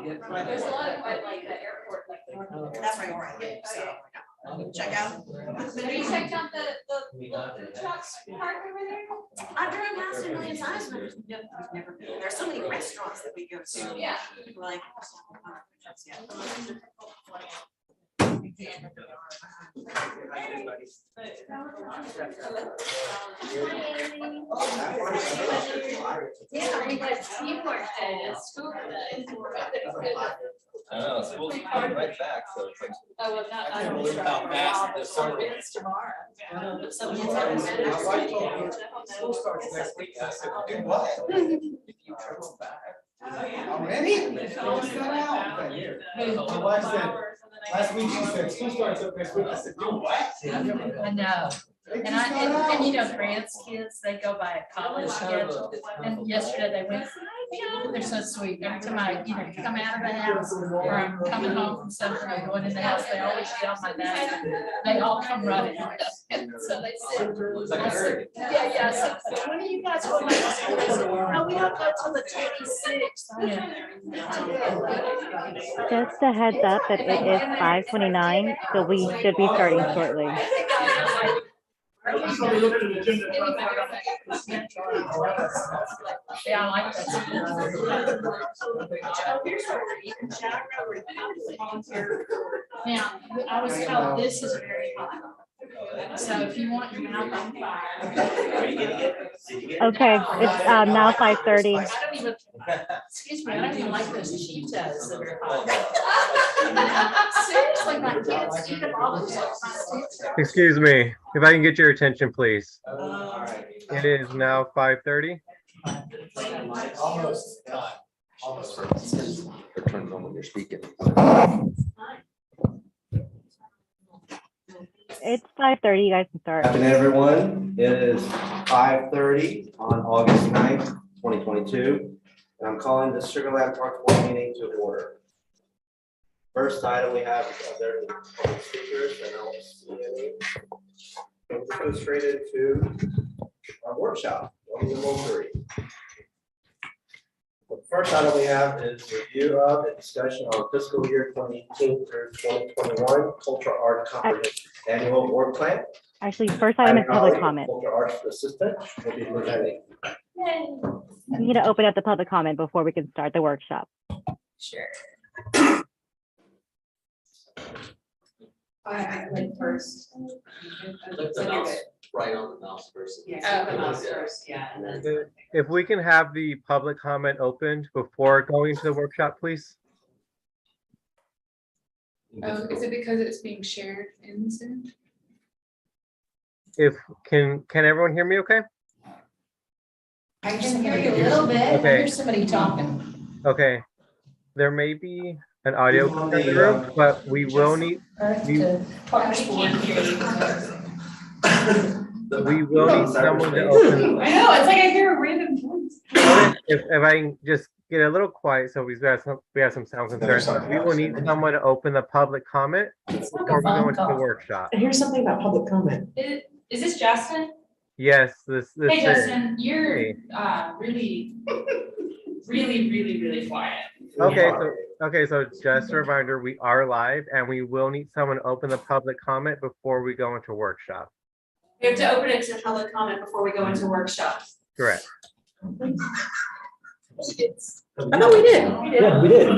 There's a lot of like the airport. That's right where I live, so check out. Have you checked out the trucks parked over there? I've driven past it a million times, but we've never been. There's so many restaurants that we go to. Yeah. We're like, Yeah, you guys, you worked at school today. I know, school's coming right back, so it's like. Oh, well, not. I can't believe how fast this summer went. It's tomorrow. So My wife told me school starts next week. I said, do what? If you travel back. Already? My wife said, last week she said, school starts up next week. I said, do what? I know. And you know, Grant's kids, they go by a college schedule. And yesterday they went, they're so sweet. Every time I, come out of the house or I'm coming home from something, I'm going in the house, they always get on my back. They all come running. And so they said, I said, yeah. I said, when are you guys going back to school? They said, no, we don't go till the 26th. Just a heads up that it is 5:29, so we should be starting shortly. Yeah, I like that. Now, I was told this is very hot. So if you want your mouth on fire. Okay, it's now 5:30. Excuse me, I don't even like those Cheetos that are hot. Seriously, my kids eat them all the time. Excuse me, if I can get your attention, please. It is now 5:30. Almost done. Almost. It turns on when you're speaking. It's 5:30. You guys can start. Good afternoon, everyone. It is 5:30 on August 9th, 2022, and I'm calling the Sugar Land Park Board meeting to order. First item we have is there any public speakers, and I don't see any. We'll just go straight into our workshop. Welcome to Mulberry. The first item we have is review of and discussion on fiscal year 2018 through 2021 Cultural Art Comprehensive Annual Work Plan. Actually, first item is public comment. Cultural Arts Assistant will be presenting. We need to open up the public comment before we can start the workshop. Sure. I went first. Click the mouse right on the mouse first. Yeah, the mouse first, yeah, and then. If we can have the public comment opened before going to the workshop, please. Oh, is it because it's being shared in Zoom? Can everyone hear me okay? I can hear you a little bit. I Okay. hear somebody talking. Okay. There may be an audio in the room, but we will need someone to open. I know, it's like I hear a random voice. If I can just get a little quiet, so we have some sound concerns. We will need someone to open the public comment before we go into the workshop. I hear something about public comment. Is this Justin? Yes, this Hey, is. Justin, you're Hey. really quiet. Okay, so just a reminder, we are live and we will need someone to open the public comment before we go into workshop. We have to open it to public comment before we go into workshops. Correct. I thought we did. Yeah, we did.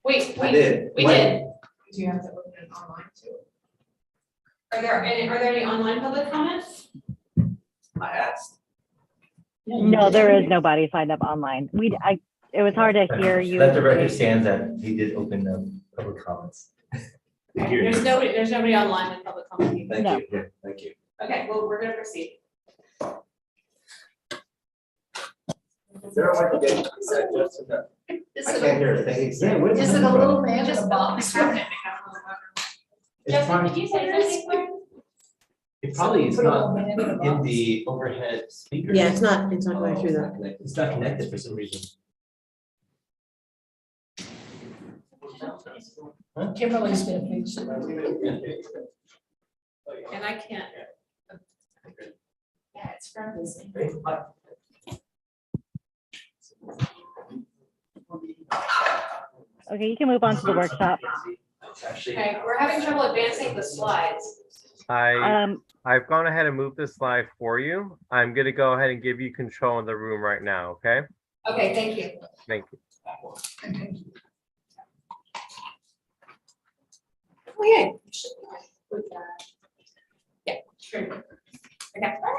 Wait, I did. we When? did. Do you have to open it online too? Are there any online public comments? I asked. No, there is nobody signed up online. It was hard to hear you. Let the record stand that he did open the public comments. There's nobody online with public comment. Thank No. you. Thank you. Okay, well, we're gonna proceed. Is there a way to get Justin to- I can't hear a thing he's saying. Is it a little man with a box? It's Justin, did you say something? It probably is not in the overhead speaker. Yeah, it's not going through that. It's not connected for some reason. Kimberly's gonna fix it. And I can't. Yeah, it's from Disney. Okay, you can move on to the workshop. Okay, we're having trouble advancing the slides. I've gone ahead and moved the slide for you. I'm gonna go ahead and give you control in the room right now, okay? Okay, thank you. Thank you. Okay. Yeah, sure. Okay, all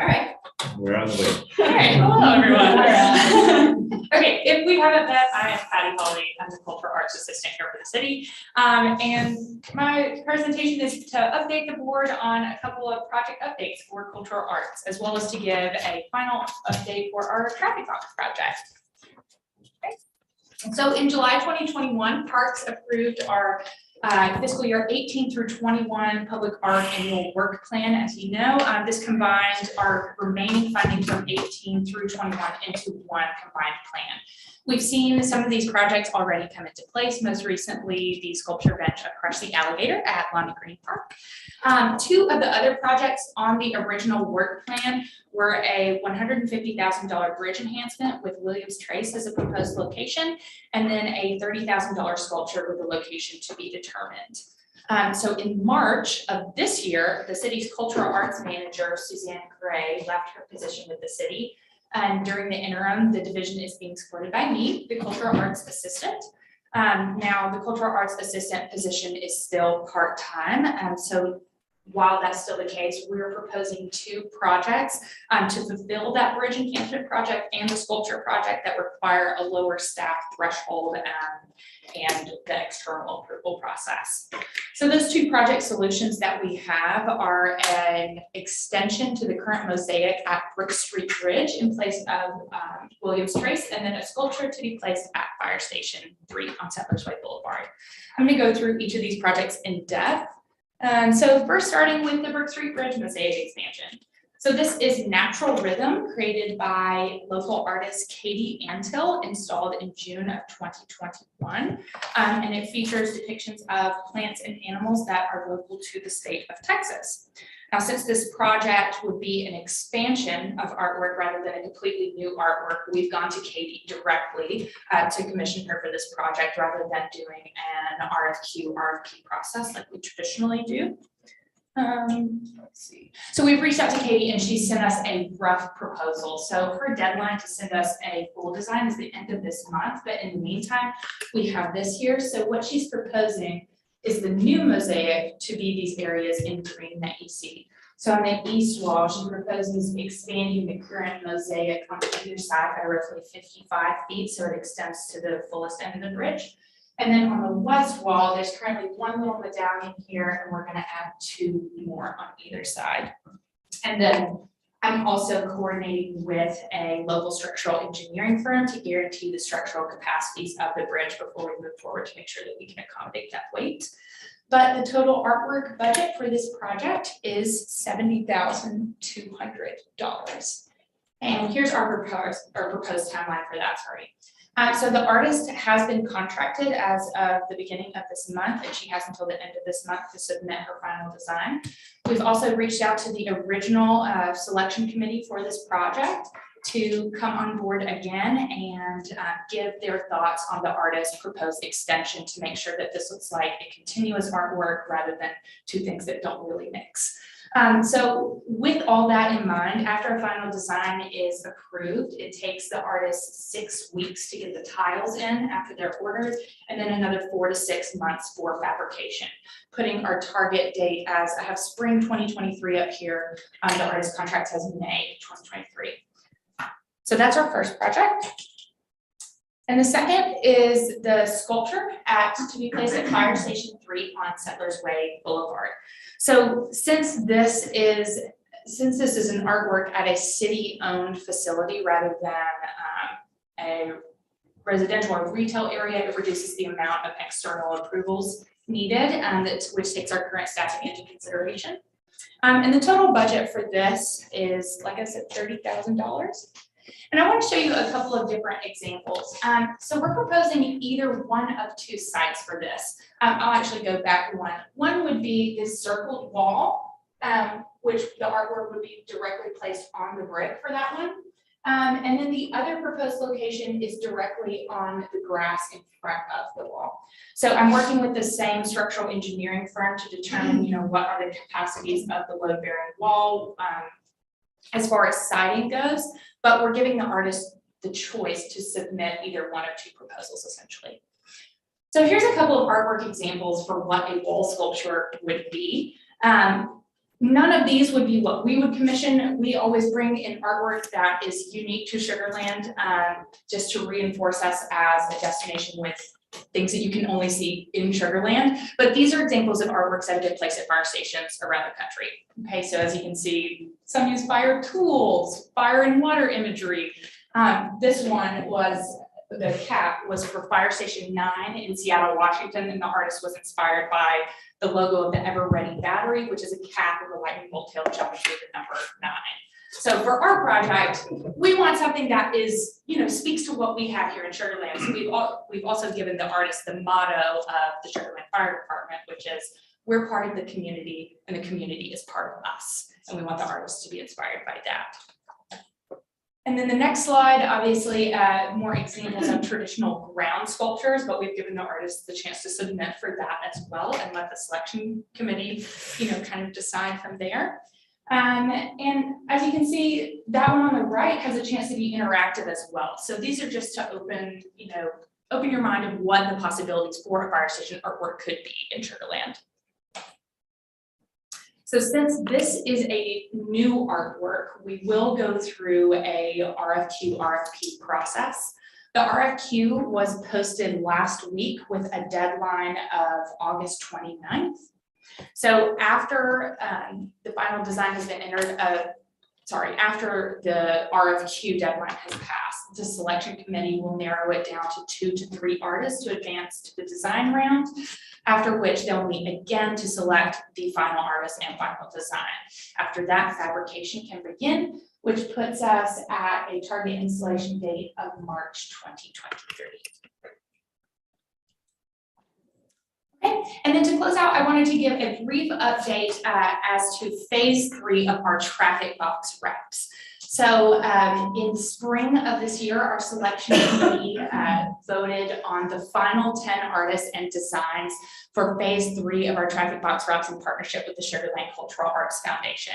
right. We're on the way. All right, hello, everyone. Okay, if we haven't met, I am Patty Holly. I'm the Cultural Arts Assistant here for the city. And my presentation is to update the board on a couple of project updates for cultural arts, as well as to give a final update for our traffic box project. Okay. So in July 2021, PARCS approved our fiscal year 18 through 21 public art annual work plan. As you know, this combined our remaining funding from 18 through 21 into one combined plan. We've seen some of these projects already come into place, most recently the sculpture bench across the alligator at Lonnie Green Park. Two of the other projects on the original work plan were a $150,000 bridge enhancement with Williams Trace as a proposed location, and then a $30,000 sculpture with a location to be determined. So in March of this year, the city's cultural arts manager, Suzanne Gray, left her position with the city. And during the interim, the division is being supported by me, the cultural arts assistant. Now, the cultural arts assistant position is still part-time. So while that's still the case, we're proposing two projects to fulfill that bridge enhancement project and the sculpture project that require a lower staff threshold and the external approval process. So those two project solutions that we have are an extension to the current mosaic at Brook Street Bridge in place of Williams Trace, and then a sculpture to be placed at Fire Station 3 on Settlers Way Boulevard. I'm going to go through each of these projects in depth. So first starting with the Brook Street Bridge mosaic expansion. So this is natural rhythm created by local artist Katie Antill, installed in June of 2021. And it features depictions of plants and animals that are local to the state of Texas. Now, since this project would be an expansion of artwork rather than a completely new artwork, we've gone to Katie directly to commission her for this project rather than doing an Rfq Rfp process like we traditionally do. Let's see. So we've reached out to Katie and she sent us a rough proposal. So her deadline to send us a full design is the end of this month, but in the meantime, we have this here. So what she's proposing is the new mosaic to be these areas in green that you see. So on the east wall, she proposes expanding the current mosaic on either side by roughly 55 feet, so it extends to the fullest end of the bridge. And then on the west wall, there's currently one little medallion here, and we're going to add two more on either side. And then I'm also coordinating with a local structural engineering firm to guarantee the structural capacities of the bridge before we move forward to make sure that we can accommodate that weight. But the total artwork budget for this project is $70,200. And here's our proposed timeline for that, sorry. So the artist has been contracted as of the beginning of this month, and she has until the end of this month to submit her final design. We've also reached out to the original selection committee for this project to come on board again and give their thoughts on the artist's proposed extension to make sure that this looks like a continuous artwork rather than two things that don't really mix. So with all that in mind, after a final design is approved, it takes the artist 6 weeks to get the tiles in after they're ordered, and then another 4 to 6 months for fabrication, putting our target date as I have spring 2023 up here. The artist contract says May 2023. So that's our first project. And the second is the sculpture to be placed at Fire Station 3 on Settlers Way Boulevard. So since this is an artwork at a city-owned facility rather than a residential or retail area, it reduces the amount of external approvals needed, which takes our current staffing into consideration. And the total budget for this is, like I said, $30,000. And I want to show you a couple of different examples. So we're proposing either one of two sites for this. I'll actually go back one. One would be this circled wall, which the artwork would be directly placed on the brick for that one. And then the other proposed location is directly on the grass in front of the wall. So I'm working with the same structural engineering firm to determine, what are the capacities of the load-bearing wall as far as siding goes, but we're giving the artist the choice to submit either one or two proposals essentially. So here's a couple of artwork examples for what a wall sculpture would be. None of these would be what we would commission. We always bring in artwork that is unique to Sugar Land, just to reinforce us as a destination with things that you can only see in Sugar Land. But these are examples of artworks that have been placed at fire stations around the country. Okay, so as you can see, some use fire tools, fire and water imagery. This one was, the cap was for Fire Station 9 in Seattle, Washington, and the artist was inspired by the logo of the Ever Ready battery, which is a cap with a lightning bolt tail jumping through the number 9. So for our project, we want something that is, speaks to what we have here in Sugar Land. So we've also given the artist the motto of the Sugar Land Fire Department, which is, we're part of the community and the community is part of us. And we want the artist to be inspired by that. And then the next slide, obviously, more examples of traditional ground sculptures, but we've given the artists the chance to submit for that as well and let the selection committee, kind of decide from there. And as you can see, that one on the right has a chance to be interactive as well. So these are just to open, open your mind of what the possibilities for a fire station artwork could be in Sugar Land. So since this is a new artwork, we will go through a Rfq Rfp process. The RFQ was posted last week with a deadline of August 29th. So after the final design has been entered, after the RFQ deadline has passed, the selection committee will narrow it down to 2 to 3 artists to advance to the design round, after which they'll meet again to select the final artist and final design. After that, fabrication can begin, which puts us at a target installation date of March 2023. Okay, and then to close out, I wanted to give a brief update as to phase 3 of our traffic box reps. So in spring of this year, our selection committee voted on the final 10 artists and designs for phase 3 of our traffic box reps in partnership with the Sugar Land Cultural Arts Foundation.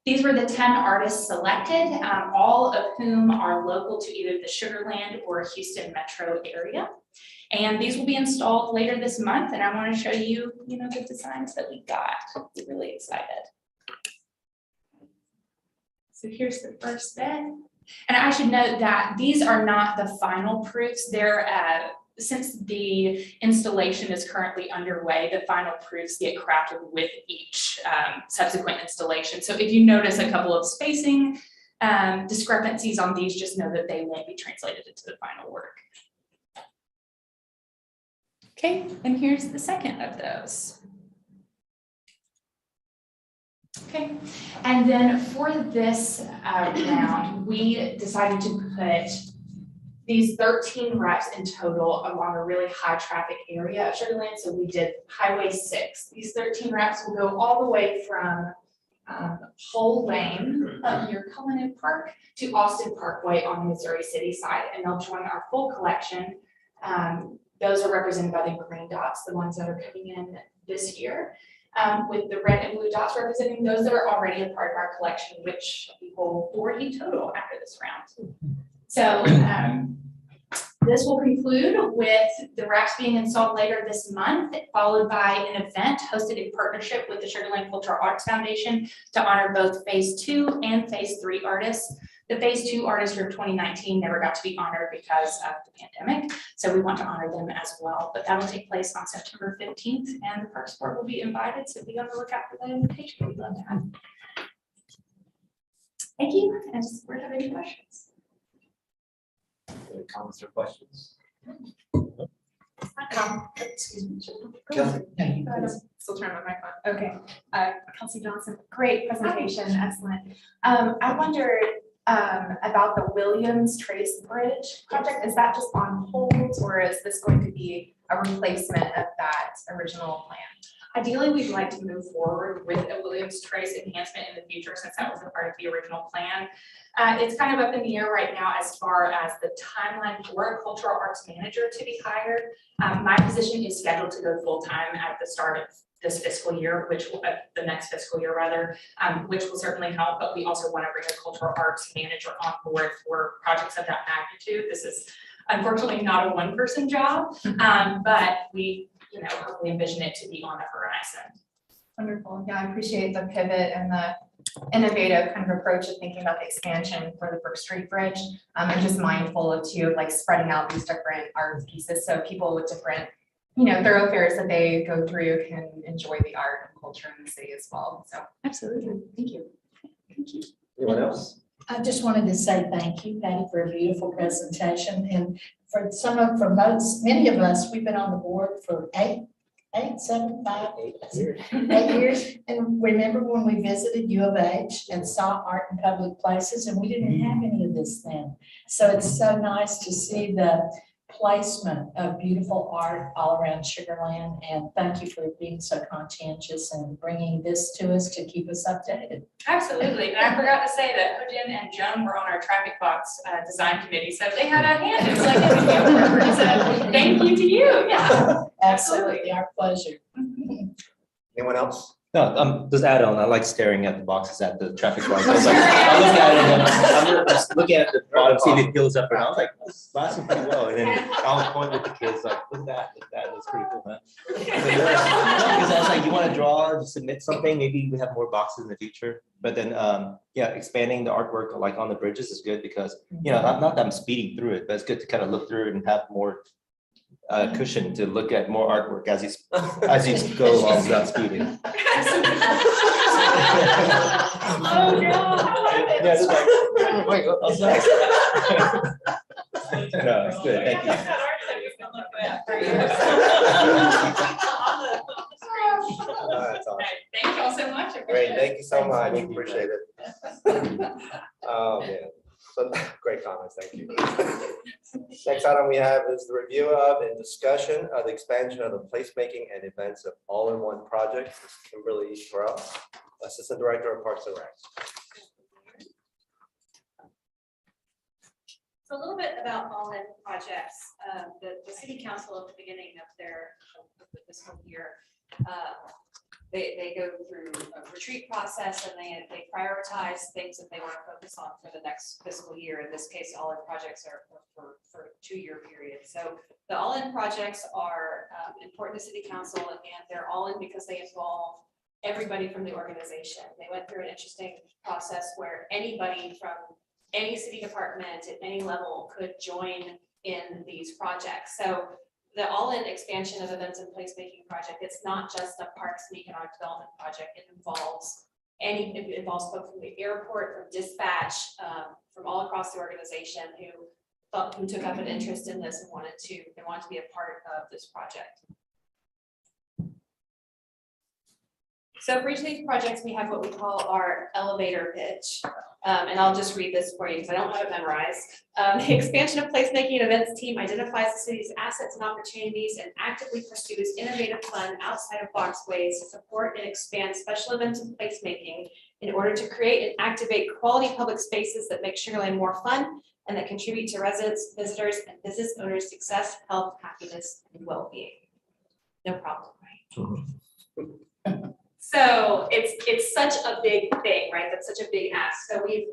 These were the 10 artists selected, all of whom are local to either the Sugar Land or Houston metro area. And these will be installed later this month, and I want to show you, the designs that we got. We're really excited. So here's the first bed. And I should note that these are not the final proofs. They're, since the installation is currently underway, the final proofs get crafted with each subsequent installation. So if you notice a couple of spacing discrepancies on these, just know that they won't be translated into the final work. Okay, and here's the second of those. Okay, and then for this round, we decided to put these 13 reps in total along a really high traffic area of Sugar Land. So we did Highway 6. These 13 reps will go all the way from Whole Lane up near Cullinan Park to Austin Parkway on the Missouri City side, and they'll join our full collection. Those are represented by the green dots, the ones that are coming in this year, with the red and blue dots representing those that are already a part of our collection, which we hold 40 total after this round. So this will conclude with the racks being installed later this month, followed by an event hosted in partnership with the Sugar Land Cultural Arts Foundation to honor both phase 2 and phase 3 artists. The phase 2 artists from 2019 never got to be honored because of the pandemic, so we want to honor them as well. But that will take place on September 15th, and the PARCS board will be invited, so be on the lookout for that invitation. We'd love to have you. Thank you, and does the board have any questions? Any comments or questions? Excuse me. Kelsey? Still trying my mic on. Okay, Kelsey Johnson, great presentation, excellent. I wondered, about the Williams Trace Bridge project. Is that just on hold, or is this going to be a replacement of that original plan? Ideally, we'd like to move forward with a Williams Trace enhancement in the future, since that was a part of the original plan. It's kind of up in the air right now as far as the timeline for a cultural arts manager to be hired. My position is scheduled to go full-time at the start of this fiscal year, which will, the next fiscal year rather, which will certainly help, but we also want to bring a cultural arts manager on board for projects of that magnitude. This is unfortunately not a one-person job, but we, hopefully envision it to be on the horizon. Wonderful. Yeah, I appreciate the pivot and the innovative kind of approach of thinking about the expansion for the Brook Street Bridge. I'm just mindful of too, like spreading out these different art pieces so people with different thoroughfares that they go through can enjoy the art and culture in the city as well. So absolutely. Thank you. Thank you. Anyone else? I just wanted to say thank you, Patty, for a beautiful presentation. And for many of us, we've been on the board for 8 years. And remember when we visited U of H and saw art in public places, and we didn't have any of this then. So it's so nice to see the placement of beautiful art all around Sugar Land, and thank you for being so conscientious and bringing this to us to keep us updated. Absolutely, and I forgot to say that Hujin and Joan were on our traffic box design committee, so they had a hand in selecting the new so thank you to you. Yeah, absolutely, our pleasure. Anyone else? No, just add on. I like staring at the boxes at the traffic lights. I was like, I look at it and I'm just looking at the bottom, see if it fills up, and I was like, it's lasting pretty well. And then I was pointing with the kids, like, look at that, that's pretty cool, man. Because I was like, you want to draw, submit something, maybe we have more boxes in the future. But then, yeah, expanding the artwork like on the bridges is good because, not that I'm speeding through it, but it's good to kind of look through it and have more cushion to look at more artwork as you go along without speeding. Oh no! Yeah, it's like, no, it's good. Thank you. That's awesome. Thank you all so much. Great, thank you so much. Appreciate it. Oh man, so great comments. Thank you. Next item we have is the review of and discussion of the expansion of the placemaking and events of all-in-one projects. This is Kimberly Terrell, Assistant Director of Parks and Rec. So a little bit about all-in projects. The city council at the beginning of the fiscal year, they go through a retreat process and they prioritize things that they want to focus on for the next fiscal year. In this case, all-in projects are for a 2-year period. So the all-in projects are important to city council, and they're all in because they involve everybody from the organization. They went through an interesting process where anybody from any city department at any level could join in these projects. So the all-in expansion of events and placemaking project, it's not just a parks and economic development project. It involves folks from the airport, from dispatch, from all across the organization who took up an interest in this and wanted to be a part of this project. So for each of these projects, we have what we call our elevator pitch. And I'll just read this for you because I don't have it memorized. The expansion of placemaking and events team identifies the city's assets and opportunities and actively pursues innovative fun outside of box ways to support and expand special events and placemaking in order to create and activate quality public spaces that make Sugar Land more fun and that contribute to residents, visitors, and business owners' success, health, happiness, and well-being. No problem, right? So it's such a big thing, right? That's such a big ask. So we've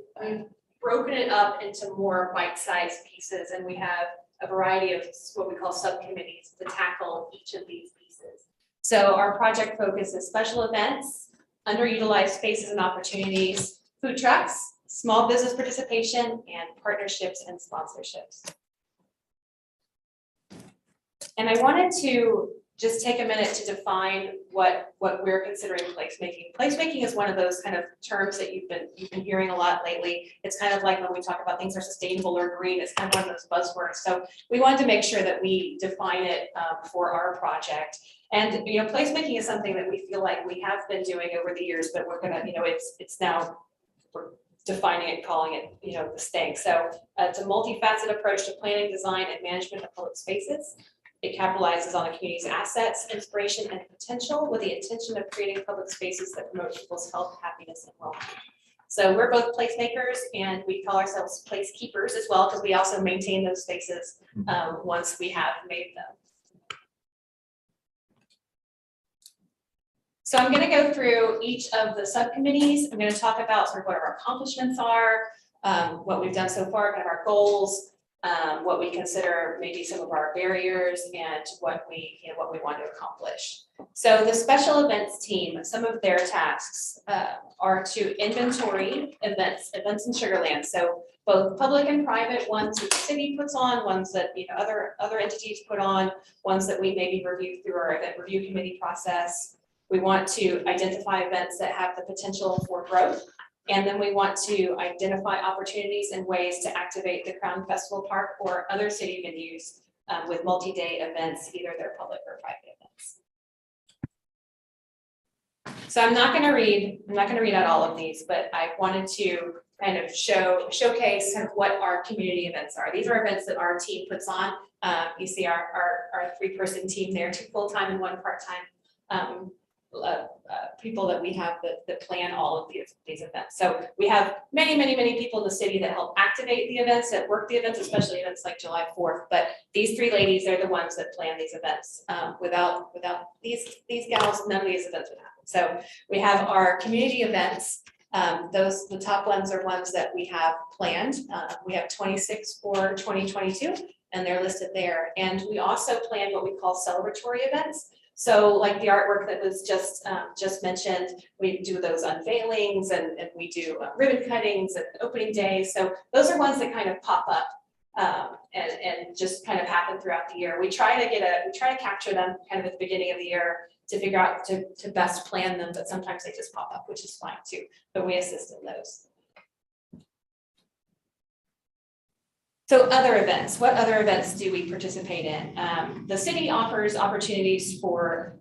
broken it up into more bite-sized pieces, and we have a variety of what we call subcommittees to tackle each of these pieces. So our project focus is special events, underutilized spaces and opportunities, food trucks, small business participation, and partnerships and sponsorships. And I wanted to just take a minute to define what we're considering placemaking. Placemaking is one of those kind of terms that you've been hearing a lot lately. It's kind of like when we talk about things are sustainable or green, it's kind of one of those buzzwords. So we wanted to make sure that we define it for our project. And placemaking is something that we feel like we have been doing over the years, but we're gonna, it's defining it, calling it, this thing. So it's a multifaceted approach to planning, design, and management of public spaces. It capitalizes on the community's assets, inspiration, and potential with the intention of creating public spaces that promote people's health, happiness, and well-being. So we're both placemakers, and we call ourselves place keepers as well, because we also maintain those spaces once we have made them. So I'm going to go through each of the subcommittees. I'm going to talk about sort of what our accomplishments are, what we've done so far, kind of our goals, what we consider maybe some of our barriers, and what we want to accomplish. So the special events team, some of their tasks are to inventory events in Sugar Land. So both public and private ones that the city puts on, ones that other entities put on, ones that we maybe review through our event review committee process. We want to identify events that have the potential for growth. And then we want to identify opportunities and ways to activate the Crown Festival Park or other city venues with multi-day events, either they're public or private events. So I'm not going to read out all of these, but I wanted to kind of showcase kind of what our community events are. These are events that our team puts on. You see our 3-person team there, 2 full-time and 1 part-time. People that we have that plan all of these events. So we have many people in the city that help activate the events, that work the events, especially events like July 4th. But these 3 ladies, they're the ones that plan these events. Without these gals, none of these events would happen. So we have our community events. The top ones are ones that we have planned. We have 26 for 2022, and they're listed there. And we also plan what we call celebratory events. So like the artwork that was just mentioned, we do those unveilings and we do ribbon cuttings and opening days. So those are ones that kind of pop up and just kind of happen throughout the year. We try to capture them kind of at the beginning of the year to figure out to best plan them, but sometimes they just pop up, which is fine too, but we assist in those. So other events, what other events do we participate in? The city offers opportunities for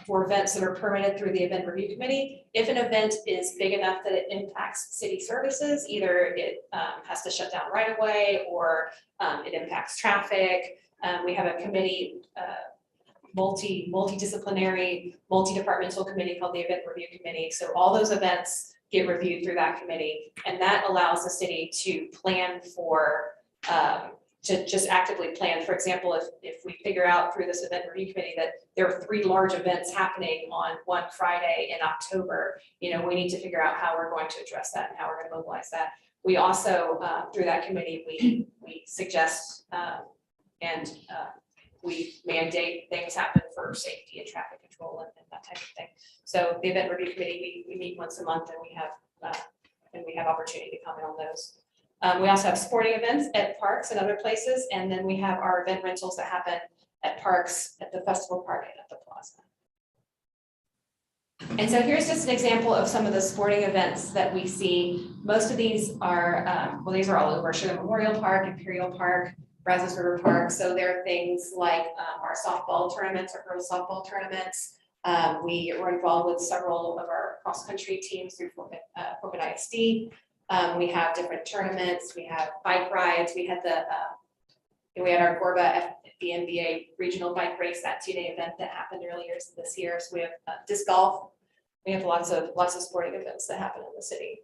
events that are permitted through the event review committee. If an event is big enough that it impacts city services, either it has to shut down right away or it impacts traffic. We have a committee, multidisciplinary, multi-departmental committee called the event review committee. So all those events get reviewed through that committee, and that allows the city to plan for, to just actively plan. For example, if we figure out through this event review committee that there are 3 large events happening on one Friday in October, we need to figure out how we're going to address that and how we're going to mobilize that. We also, through that committee, we suggest and we mandate things happen for safety and traffic control and that type of thing. So the event review committee, we meet once a month, and we have opportunity to comment on those. We also have sporting events at parks and other places, and then we have our event rentals that happen at parks, at the festival park, and at the plaza. And so here's just an example of some of the sporting events that we see. Most of these are, these are all over Sugar Memorial Park, Imperial Park, Brazos River Park. So there are things like our softball tournaments, our girls softball tournaments. We were involved with several of our cross-country teams through Fort ISD. We have different tournaments. We have bike rides. We had our Gorba FBNBA regional bike race, that 2-day event that happened earlier this year. So we have disc golf. We have lots of sporting events that happen in the city.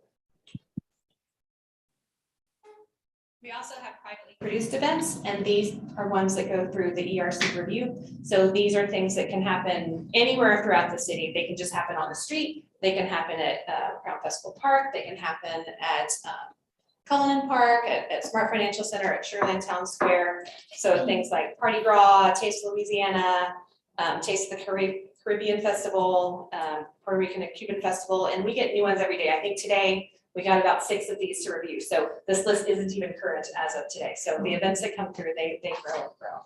We also have privately produced events, and these are ones that go through the ERC review. So these are things that can happen anywhere throughout the city. They can just happen on the street. They can happen at Crown Festival Park. They can happen at Cullinan Park, at Smart Financial Center, at Sugarland Town Square. So things like Party Gras, Taste of Louisiana, Taste of the Caribbean Festival, Puerto Rican and Cuban Festival, and we get new ones every day. I think today we got about 6 of these to review. So this list isn't even current as of today. So the events that come through, they grow and grow.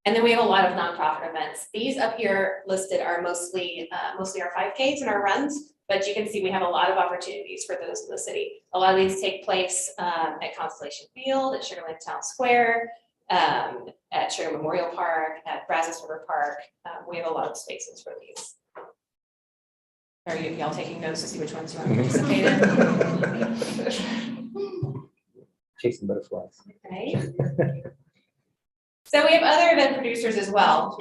And then we have a lot of nonprofit events. These up here listed are mostly our 5Ks and our runs, but you can see we have a lot of opportunities for those in the city. A lot of these take place at Constellation Field, at Sugarland Town Square, at Sugar Memorial Park, at Brazos River Park. We have a lot of spaces for these. Are y'all taking notes to see which ones you want to participate in? Chasing butterflies. Right. So we have other event producers as well.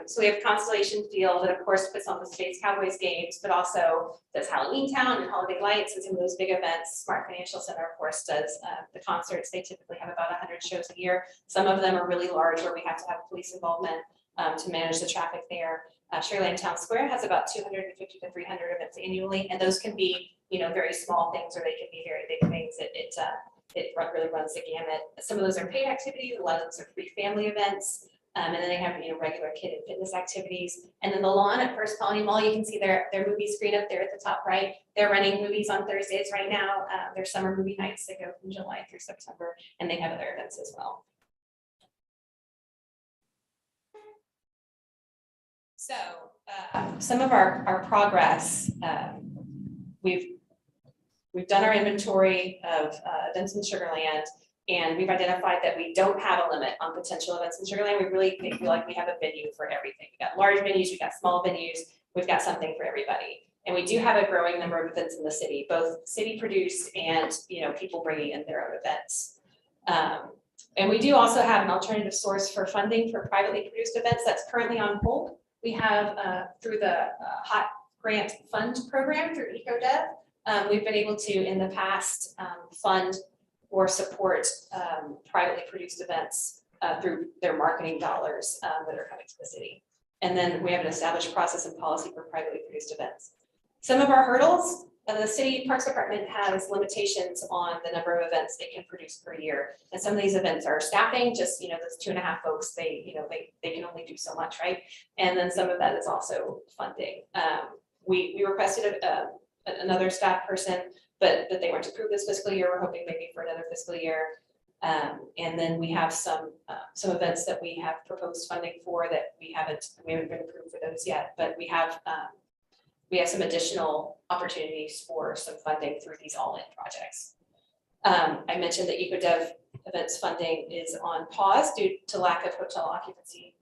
So we have Constellation Field that of course puts on the Space Cowboys games, but also does Halloween Town and Holiday Lights and some of those big events. Smart Financial Center, of course, does the concerts. They typically have about 100 shows a year. Some of them are really large where we have to have police involvement to manage the traffic there. Sugarland Town Square has about 250 to 300 events annually, and those can be, very small things or they can be very big things. It really runs the gamut. Some of those are paid activities, a lot of those are free family events. And then they have, regular kid and fitness activities. And then the lawn at First Colony Mall, you can see their movie screen up there at the top right. They're running movies on Thursdays right now. There's summer movie nights that go from July through September, and they have other events as well. So some of our progress, we've done our inventory of events in Sugar Land, and we've identified that we don't have a limit on potential events in Sugar Land. We really feel like we have a venue for everything. We've got large venues, we've got small venues, we've got something for everybody. And we do have a growing number of events in the city, both city produced and people bringing in their own events. And we do also have an alternative source for funding for privately produced events that's currently on hold. We have through the HOT Grant Fund program through EcoDev, we've been able to, in the past, fund or support privately produced events through their marketing dollars that are coming to the city. And then we have an established process and policy for privately produced events. Some of our hurdles, the city Parks Department has limitations on the number of events they can produce per year. And some of these events are staffing, just, those 2.5 folks, they can only do so much, right? And then some of that is also funding. We requested another staff person, but they weren't approved this fiscal year. We're hoping maybe for another fiscal year. And then we have some events that we have proposed funding for that we haven't been approved for those yet, but we have some additional opportunities for some funding through these all-in projects. I mentioned that EcoDev events funding is on pause due to lack of hotel occupancy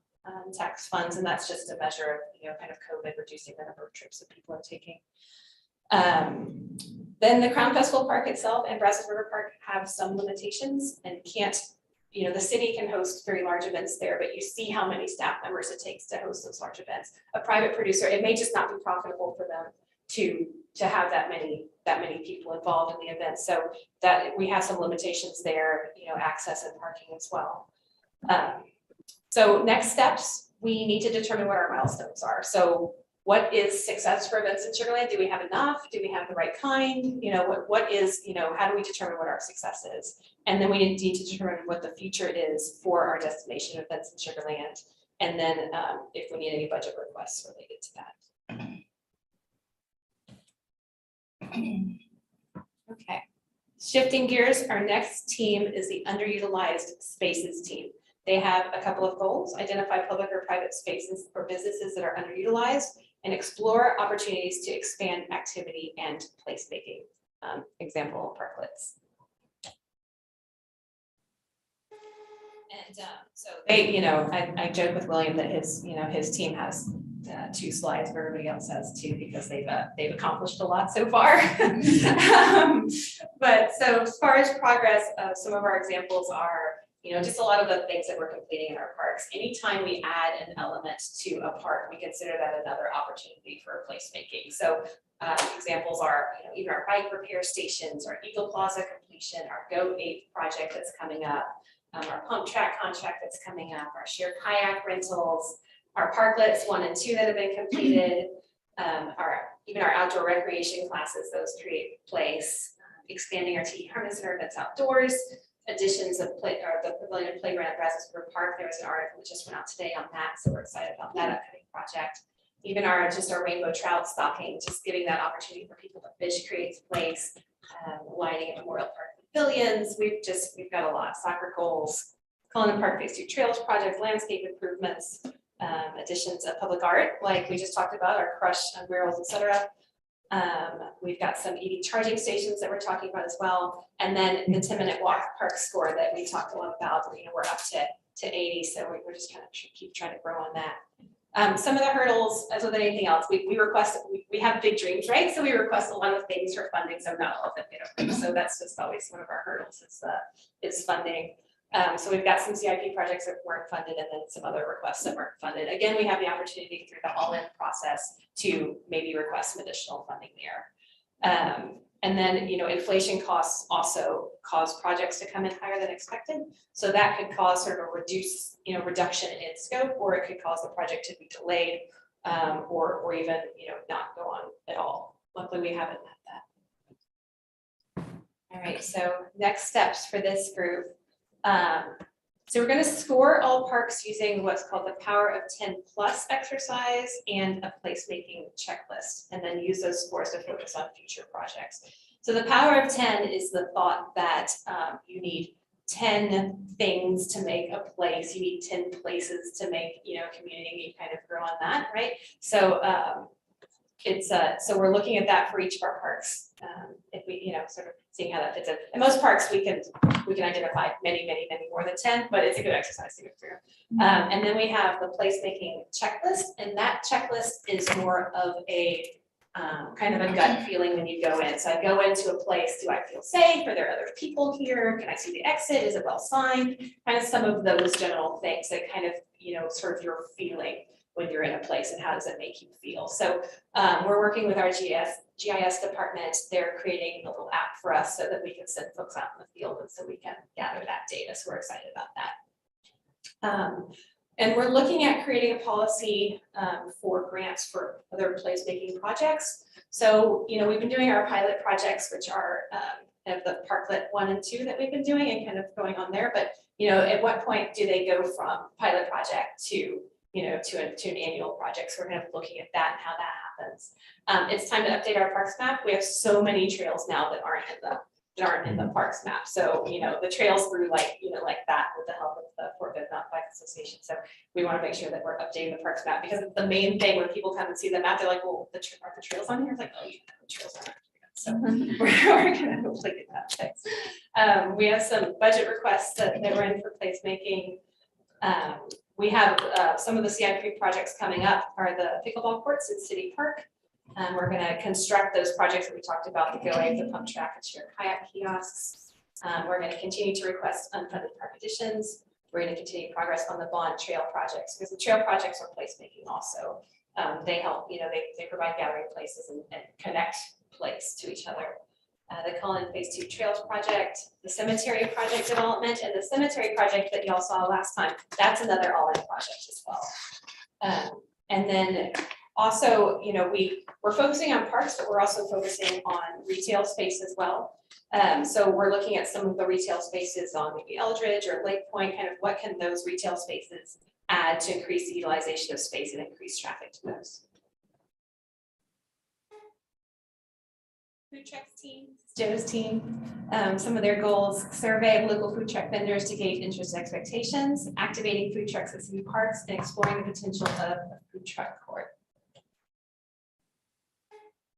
tax funds, and that's just a measure of kind of COVID reducing the number of trips that people are taking. Then the Crown Festival Park itself and Brazos River Park have some limitations and can't, the city can host very large events there, but you see how many staff members it takes to host those large events. A private producer, it may just not be profitable for them to have that many people involved in the event. So that we have some limitations there, access and parking as well. So next steps, we need to determine what our milestones are. So what is success for events in Sugar Land? Do we have enough? Do we have the right kind? What is, how do we determine what our success is? And then we need to determine what the future is for our destination events in Sugar Land. And then if we need any budget requests related to that. Okay, shifting gears, our next team is the Underutilized Spaces team. They have a couple of goals: identify public or private spaces or businesses that are underutilized, and explore opportunities to expand activity and placemaking. Example, parklets. And so they, I joke with William that his team has 2 slides, but everybody else has 2 because they've accomplished a lot so far. But so as far as progress, some of our examples are, just a lot of the things that we're completing in our parks. Anytime we add an element to a park, we consider that another opportunity for placemaking. So examples are, even our bike repair stations, our Eagle Plaza completion, our Go 8 project that's coming up, our pump track contract that's coming up, our shared kayak rentals, our parklets 1 and 2 that have been completed, even our outdoor recreation classes, those create place, expanding our TE harness and our events outdoors, additions of the pavilion and playground at Brazos River Park. There was an article that just went out today on that, so we're excited about that upcoming project. Even our rainbow trout stocking, just giving that opportunity for people to fish creates place, lighting at Memorial Park pavilions. We've got a lot. Soccer goals, Cullinan Park Phase 2 trails projects, landscape improvements, additions of public art, like we just talked about, our crush on murals, etc. We've got some EV charging stations that we're talking about as well. And then the 10-minute walk park score that we talked a lot about, we're up to 80. So we're just kind of keep trying to grow on that. Some of the hurdles, as with anything else, we request, we have big dreams, right? So we request a lot of things for funding, so not all of them get approved. So that's just always one of our hurdles is funding. So we've got some CIP projects that weren't funded and then some other requests that weren't funded. Again, we have the opportunity through the all-in process to maybe request some additional funding there. And then, you know, inflation costs also cause projects to come in higher than expected. So that could cause sort of a reduction in scope, or it could cause the project to be delayed, or even, you know, not go on at all. Luckily, we haven't had that. All right, so next steps for this group. So we're going to score all parks using what's called the Power of 10 Plus exercise and a placemaking checklist, and then use those scores to focus on future projects. So the Power of 10 is the thought that you need 10 things to make a place. You need 10 places to make, you know, a community. You kind of grow on that, right? So so we're looking at that for each of our parks. If we, you know, sort of seeing how that fits in. And most parks we can identify many more than 10, but it's a good exercise to go through. And then we have the placemaking checklist, and that checklist is more of a kind of a gut feeling when you go in. So I go into a place, do I feel safe? Are there other people here? Can I see the exit? Is it well signed? Kind of some of those general things that kind of, you know, sort of your feeling when you're in a place and how does it make you feel. So we're working with our GIS department. They're creating a little app for us so that we can send folks out in the field and so we can gather that data. So we're excited about that. And we're looking at creating a policy for grants for other placemaking projects. So, you know, we've been doing our pilot projects, which are of the Parklet 1 and 2 that we've been doing and kind of going on there. But, you know, at what point do they go from pilot project to, you know, to an annual project? So we're kind of looking at that and how that happens. It's time to update our parks map. We have so many trails now that aren't in the parks map. So, you know, the trails grew like that with the help of the Fort Bend Mountain Bike Association. So we want to make sure that we're updating the parks map, because the main thing when people come and see the map, they're like, well, are the trails on here? It's like, oh, yeah, the trails are on here. So we're going to hopefully get that fixed. We have some budget requests that were in for placemaking. We have some of the CIP projects coming up are the pickleball courts at City Park. We're going to construct those projects that we talked about, the GoWave, the pump track, and shared kayak kiosks. We're going to continue to request unfunded park additions. We're going to continue progress on the Bond Trail projects, because the trail projects are placemaking also. They help, you know, they provide gathering places and connect place to each other. The Cullen Phase 2 Trails project, the cemetery project development, and the cemetery project that y'all saw last time, that's another all-in project as well. And then also, you know, we're focusing on parks, but we're also focusing on retail space as well. So we're looking at some of the retail spaces on maybe Eldridge or Lake Point, kind of what can those retail spaces add to increase the utilization of space and increase traffic to those. Food trucks team, Joe's team, some of their goals: survey of local food truck vendors to gauge interest and expectations, activating food trucks at city parks, and exploring the potential of a food truck court.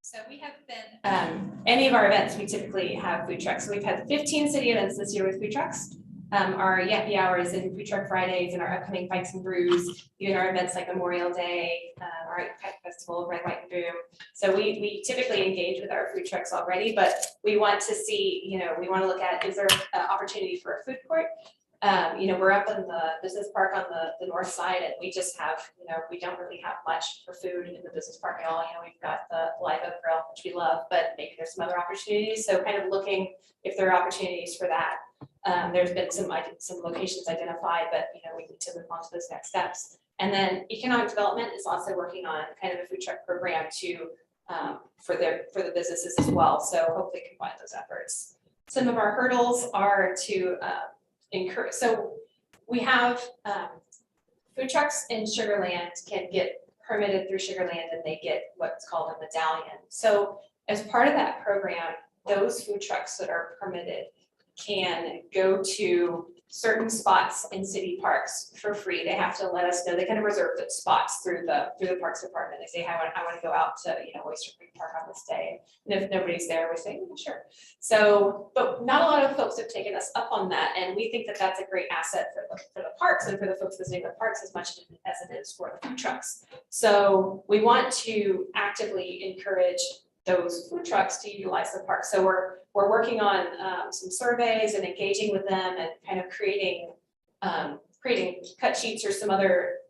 So we have been, any of our events, we typically have food trucks. So we've had 15 city events this year with food trucks. Our Yappy Hours and Food Truck Fridays and our upcoming Bikes and Brews, even our events like Memorial Day, our Kite Festival, Red, White, and Boom. So we typically engage with our food trucks already, but we want to see, you know, we want to look at, is there an opportunity for a food court? You know, we're up in the business park on the north side, and we just have, you know, we don't really have much for food in the business park at all. You know, we've got the Live Oak Grill, which we love, but maybe there's some other opportunities. So kind of looking if there are opportunities for that. There's been some locations identified, but you know, we need to move on to those next steps. And then economic development is also working on kind of a food truck program to for the businesses as well. So hopefully combine those efforts. Some of our hurdles are to encourage. So we have food trucks in Sugar Land can get permitted through Sugar Land, and they get what's called a medallion. So as part of that program, those food trucks that are permitted can go to certain spots in city parks for free. They have to let us know, they kind of reserve those spots through the Parks Department. They say, I want to go out to, Oyster Creek Park on this day. And if nobody's there, we say, sure. So, but not a lot of folks have taken us up on that. And we think that that's a great asset for the parks and for the folks visiting the parks as much as it is for the food trucks. So we want to actively encourage those food trucks to utilize the park. So we're working on some surveys and engaging with them and kind of creating cut sheets or some other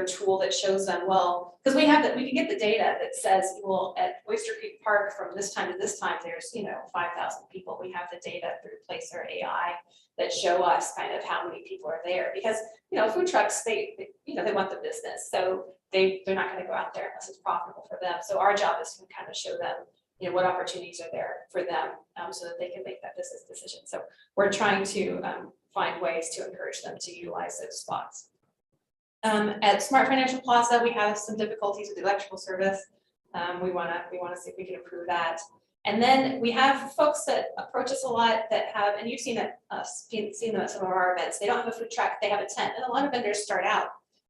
tool that shows them, well, because we can get the data that says, well, at Oyster Creek Park from this time to this time, there's 5,000 people. We have the data through Placer AI that show us kind of how many people are there, because food trucks, they want the business, so they're not going to go out there unless it's profitable for them. So our job is to kind of show them what opportunities are there for them, so that they can make that business decision. So we're trying to find ways to encourage them to utilize those spots. At Smart Financial Plaza, we have some difficulties with the electrical service. We want to see if we can improve that. And then we have folks that approach us a lot that have, and you've seen them at some of our events. They don't have a food truck, they have a tent, and a lot of vendors start out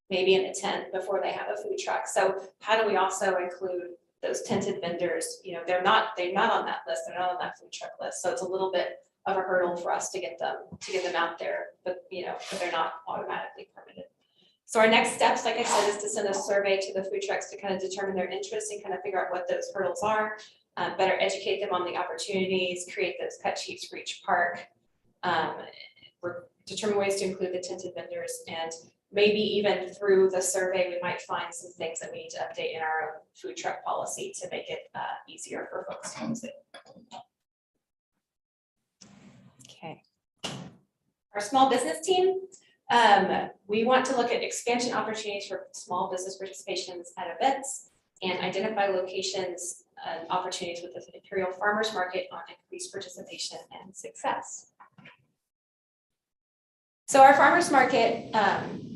maybe in a tent before they have a food truck. So how do we also include those tented vendors? They're not on that list. They're not on that food truck list. So it's a little bit of a hurdle for us to get them out there, but they're not automatically permitted. So our next steps, like I said, is to send a survey to the food trucks to kind of determine their interests and kind of figure out what those hurdles are, better educate them on the opportunities, create those cut sheets for each park, determine ways to include the tented vendors, and maybe even through the survey, we might find some things that we need to update in our own food truck policy to make it easier for folks to use it. Okay. Our small business team, we want to look at expansion opportunities for small business participations at events and identify locations and opportunities with the Imperial Farmers Market on increased participation and success. So our farmers market,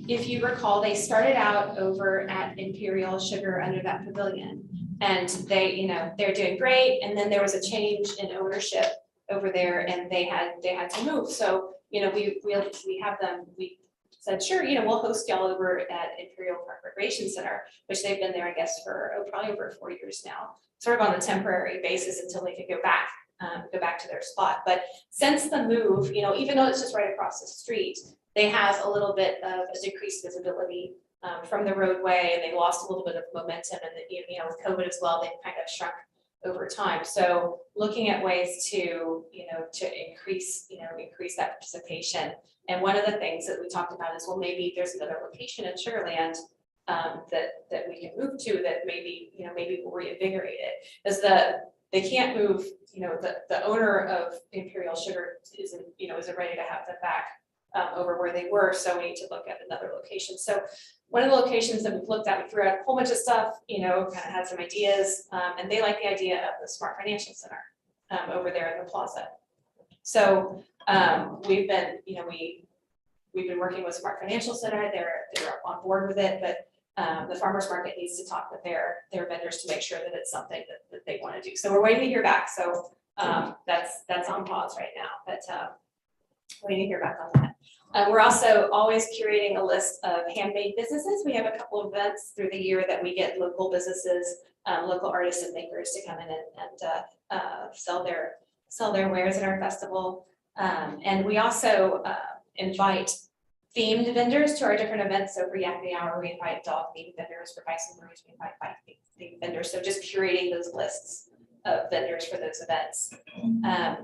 if you recall, they started out over at Imperial Sugar under that pavilion, and they're doing great. And then there was a change in ownership over there, and they had to move. So we have them. We said, sure, we'll host y'all over at Imperial Park Recreation Center, which they've been there, I guess, for probably over 4 years now, sort of on a temporary basis until they could go back to their spot. But since the move, even though it's just right across the street, they have a little bit of a decreased visibility from the roadway, and they lost a little bit of momentum. And then, with COVID as well, they've kind of shrunk over time. So looking at ways to increase that participation. And one of the things that we talked about is, well, maybe there's another location in Sugar Land that we can move to that maybe we'll reinvigorate it. Because they can't move, the owner of Imperial Sugar isn't ready to have them back over where they were. So we need to look at another location. So one of the locations that we've looked at, we threw out a whole bunch of stuff, kind of had some ideas, and they like the idea of the Smart Financial Center over there in the plaza. So we've been working with Smart Financial Center. They're on board with it, but the farmers market needs to talk with their vendors to make sure that it's something that they want to do. So we're waiting to hear back. So that's on pause right now, but waiting to hear back on that. We're also always curating a list of handmade businesses. We have a couple of events through the year that we get local businesses, local artists and makers to come in and sell their wares at our festival. And we also invite themed vendors to our different events. So for Yak the Hour, we invite dog themed vendors. For Bison Breweries, we invite bike themed vendors. So just curating those lists of vendors for those events.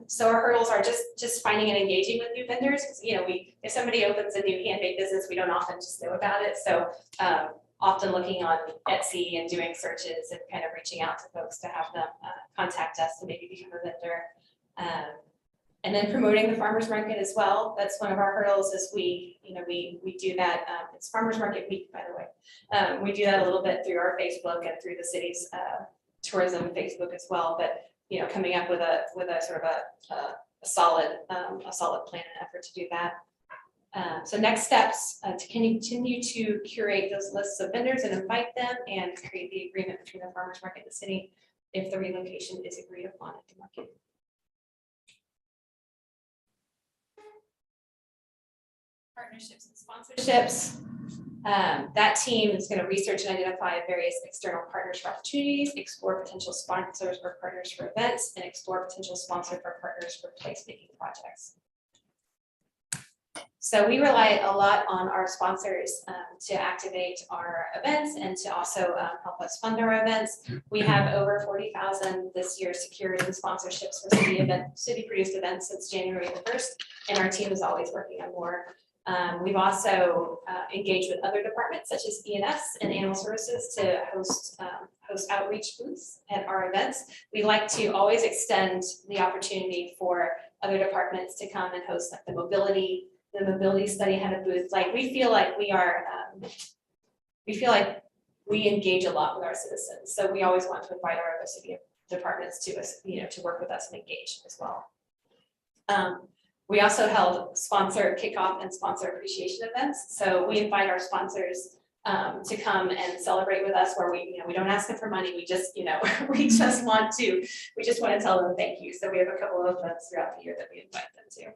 So our hurdles are just finding and engaging with new vendors. If somebody opens a new handmade business, we don't often just know about it. So often looking on Etsy and doing searches and kind of reaching out to folks to have them contact us to maybe become a vendor. And then promoting the farmers market as well. That's one of our hurdles. Is we do that. It's Farmers Market Week, by the way. We do that a little bit through our Facebook and through the city's tourism Facebook as well. But coming up with a sort of a solid plan and effort to do that. So next steps to continue to curate those lists of vendors and invite them, and create the agreement between the farmers market and the city if the relocation is agreed upon at the market. partnerships and sponsorships. That team is going to research and identify various external partners for opportunities, explore potential sponsors or partners for events, and explore potential sponsor for partners for placemaking projects. So we rely a lot on our sponsors to activate our events and to also help us fund our events. We have over 40,000 this year secured in sponsorships for city produced events since January the 1st, and our team is always working on more. We've also engaged with other departments such as E&S and Animal Services to host outreach booths at our events. We like to always extend the opportunity for other departments to come and host, like the mobility study had a booth. Like we feel like we engage a lot with our citizens. So we always want to invite our other city departments to us, to work with us and engage as well. We also held sponsor kickoff and sponsor appreciation events. So we invite our sponsors to come and celebrate with us, where we don't ask them for money. We just, we just want to tell them thank you. So we have a couple of events throughout the year that we invite them to.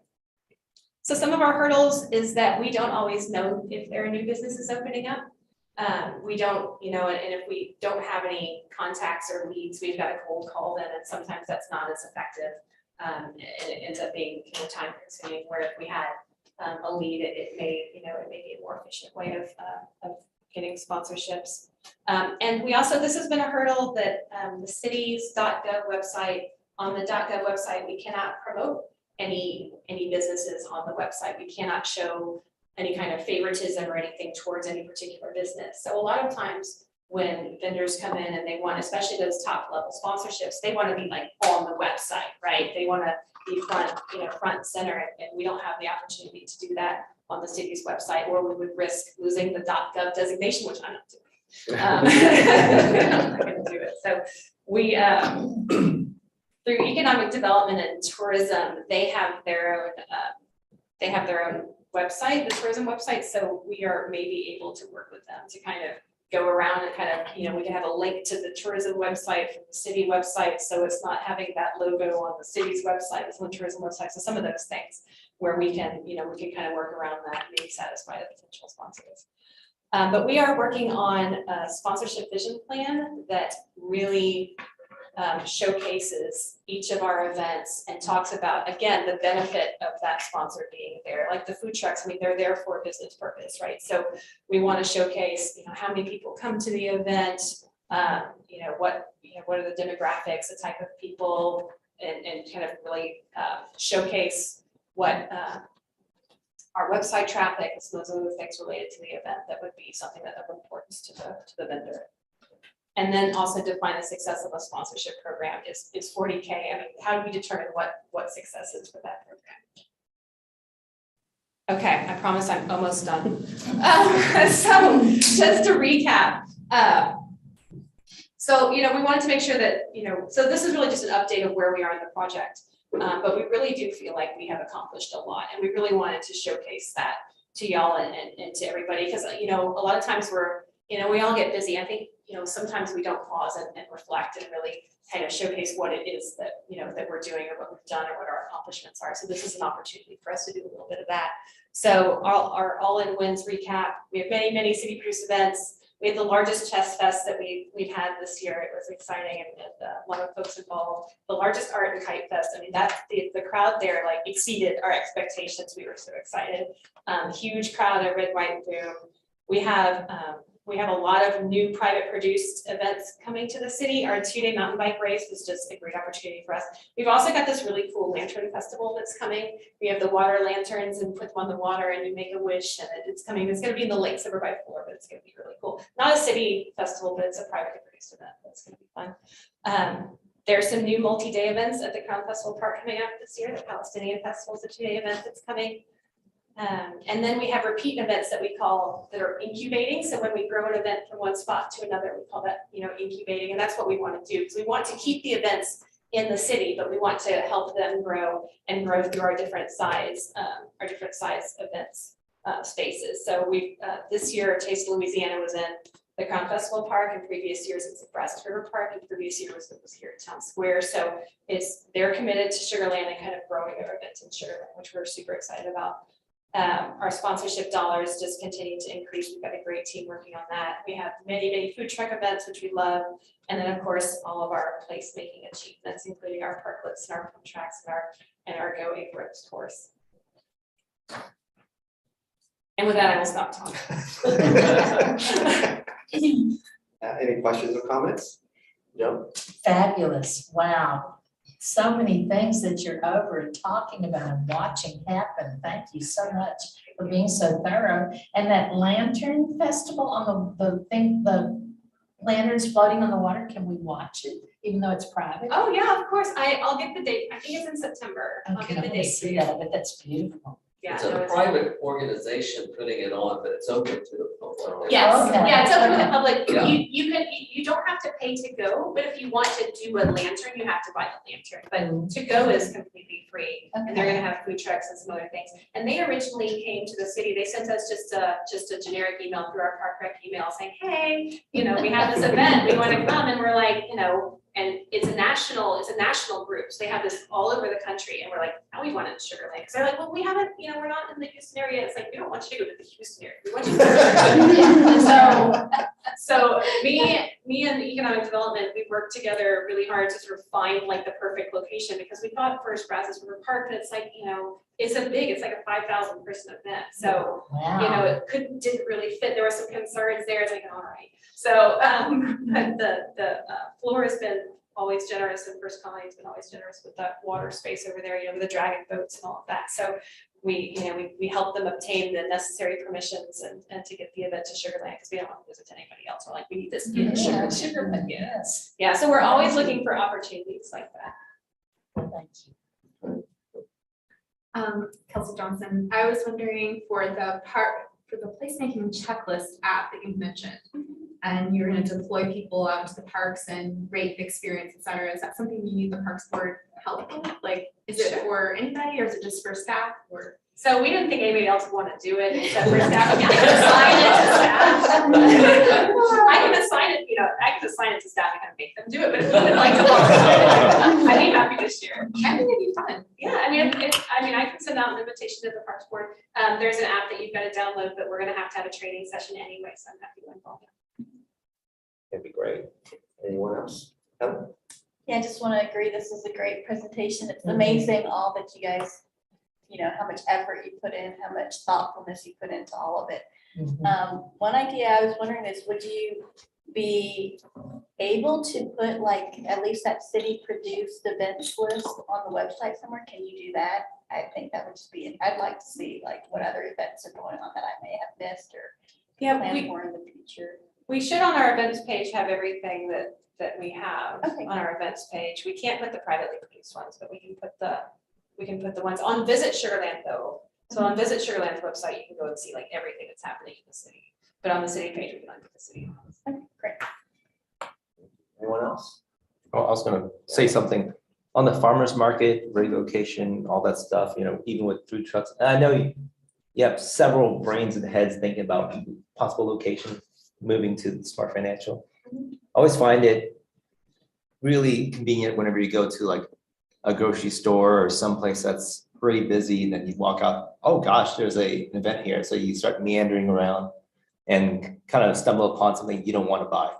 So some of our hurdles is that we don't always know if there are new businesses opening up. We don't, and if we don't have any contacts or leads, we've got to cold call them, and sometimes that's not as effective. And it ends up being time consuming, where if we had a lead, it may be a more efficient way of getting sponsorships. And we also, this has been a hurdle that the city's .gov website, on the .gov website, we cannot promote any businesses on the website. We cannot show any kind of favoritism or anything towards any particular business. So a lot of times when vendors come in and they want, especially those top level sponsorships, they want to be like on the website, right? They want to be front and center, and we don't have the opportunity to do that on the city's website, or we would risk losing the .gov designation, which I'm not doing. I'm not going to do it. So we, through economic development and tourism, they have their own website, the tourism website. So we are maybe able to work with them to kind of go around and kind of, we can have a link to the tourism website from the city website. So it's not having that logo on the city's website, it's on the tourism website. So some of those things where we can, we can kind of work around that and maybe satisfy the potential sponsors. But we are working on a sponsorship vision plan that really showcases each of our events and talks about, again, the benefit of that sponsor being there. Like the food trucks, they're there for a business purpose, right? So we want to showcase, how many people come to the event, what are the demographics, the type of people, and kind of really showcase what our website traffic, so those are the things related to the event that would be something that of importance to the vendor. And then also define the success of a sponsorship program is 40K. How do we determine what success is for that program? Okay, I promise I'm almost done. So just to recap, so we wanted to make sure that, so this is really just an update of where we are in the project, but we really do feel like we have accomplished a lot, and we really wanted to showcase that to y'all and to everybody, because a lot of times we all get busy. I think sometimes we don't pause and reflect and really kind of showcase what it is that that we're doing, or what we've done, or what our accomplishments are. So this is an opportunity for us to do a little bit of that. So our all-in wins recap. We have many city produced events. We had the largest chess fest that we've had this year. It was exciting, and a lot of folks involved. The largest art and kite fest. The crowd there exceeded our expectations. We were so excited. Huge crowd at Red, White, and Boom. We have a lot of new private produced events coming to the city. Our 2-day mountain bike race was just a great opportunity for us. We've also got this really cool lantern festival that's coming. We have the water lanterns and put them on the water and you make a wish, and it's coming. It's going to be in the lakes over by 4, but it's going to be really cool. Not a city festival, but it's a privately produced event. That's going to be fun. There's some new multi-day events at the Crown Festival Park coming up this year. The Palestinian Festival is a 2-day event that's coming. And then we have repeat events that we call that are incubating. So when we grow an event from one spot to another, we call that incubating, and that's what we want to do, because we want to keep the events in the city, but we want to help them grow through our different size events spaces. So we this year Taste of Louisiana was in the Crown Festival Park, and previous years it's at Brazos River Park, and previous years it was here at Town Square. So they're committed to Sugarland and kind of growing their events in Sugarland, which we're super excited about. Our sponsorship dollars just continue to increase. We've got a great team working on that. We have many food truck events, which we love. And then of course, all of our placemaking achievements, including our parklets and our pump tracks and our Go Ropes course. And with that, I will stop talking. Any questions or comments? No? Fabulous, wow. So many things that you're over and talking about and watching happen. Thank you so much for being so thorough. And that lantern festival on the lanterns floating on the water, can we watch it even though it's private? Oh yeah, of course. I'll get the date. I think it's in September. I'll Okay, get I the want to date. see that, but that's beautiful. Yeah, It's no, a private organization putting it on, but it's open to the public. Yes, Okay. yeah, it's open to the Okay. public. Yeah. You don't have to pay to go, but if you want to do a lantern, you have to buy the lantern. But to go is completely free, and they're gonna have food trucks and some other things. And they originally came to the city, they sent us just a generic email through our Park Rec email saying, hey, we have this event, we wanna come, and we're like, and it's a national group, so they have this all over the country, and we're like, now we want it in Sugar Land, because they're like, well, we haven't, we're not in the Houston area. It's like, we don't want you to go to the Houston area, we want you to go to so me and economic development, we worked together really hard to sort of find like the perfect location, because we thought first Brazos River Park, but it's like, it's like a 5,000 person event, so Wow. it didn't really fit. There were some concerns there. It's like, all right. So, but the floor has been always generous, and First Colony has been always generous with that water space over there, with the dragon boats and all of that. So we helped them obtain the necessary permissions and to get the event to Sugar Land, because we don't want to visit anybody else. We're like, we need this to be in Sugar Land. Yes. Yeah. So we're always looking for opportunities like that. Thank you. Kelsey Johnson, I was wondering for the placemaking checklist app that you mentioned, and you're going to deploy people out to the parks and rate the experience, et cetera. Is that something you need the Parks Board help with? Like, is it for anybody, or is it just for staff? Or so we didn't think anybody else would want to do it except for staff. I can assign it to staff. I can assign it to staff and kind of make them do it. But if you would like to volunteer, I'd be happy to share. I think it'd be fun. Yeah, I mean, I can send out an invitation to the Parks Board. There's an app that you've got to download, but we're going to have a training session anyway, so I'm happy to involve you. That'd be great. Anyone else? Helen? Yeah, I just want to agree. This is a great presentation. It's amazing all that you guys, how much effort you put in, how much thoughtfulness you put into all of it. One idea I was wondering is, would you be able to put like at least that city produced events list on the website somewhere? Can you do that? I think that would just be, I'd like to see like what other events are going on that I may have missed or plan for in the future. We should on our events page have everything that we have Okay. on our events page. We can't put the privately produced ones, but we can put the ones on Visit Sugarland though. So on Visit Sugarland's website, you can go and see like everything that's happening in the city. But on the city page, we can only put the city. Okay, great. Anyone else? Oh, I was gonna say something on the farmer's market, relocation, all that stuff, even with food trucks. And I know you have several brains and heads thinking about possible location, moving to Smart Financial. I always find it really convenient whenever you go to like a grocery store or someplace that's pretty busy, and then you walk out, oh gosh, there's an event here. So you start meandering around and kind of stumble upon something you don't want to buy.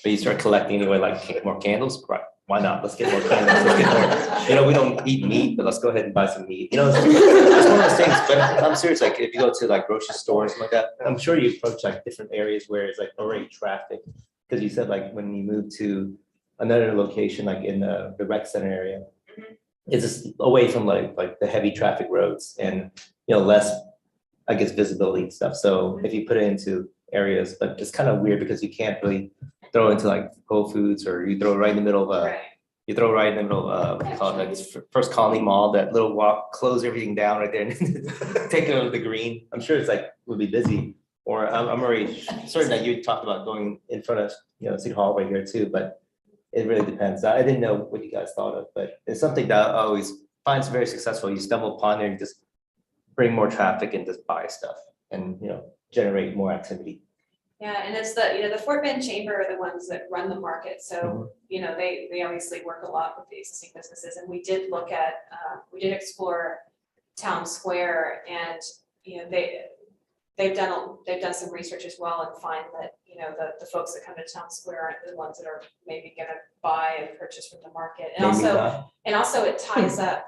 But you start collecting anyway, like more candles, right? Why not? Let's get more candles. Let's get more. We don't eat meat, but let's go ahead and buy some meat. It's one of those things. But I'm serious. Like if you go to like grocery stores and like that, I'm sure you approach like different areas where it's like already traffic. Because you said like when you move to another location, like in the rec center area, it's just away from like the heavy traffic roads and less, I guess, visibility and stuff. So if you put it into areas, but it's kind of weird because you can't really throw into like Whole Foods, or you throw right in the middle of what you call it, like First Colony Mall, that little walk, close everything down right there and take it over the green. I'm sure it's like would be busy. Or I'm already certain that you talked about going in front of City Hall right here too, but it really depends. I didn't know what you guys thought of, but it's something that I always find very successful. You stumble upon there, you just bring more traffic and just buy stuff and generate more activity. Yeah, and it's the Fort Bend Chamber are the ones that run the market. So, they obviously work a lot with the existing businesses. And we did look at, we did explore Town Square, and, you know, they've done some research as well and find that, you know, the folks that come to town square aren't the ones that are maybe gonna buy and purchase from the market. And Maybe also, not. and also it ties up,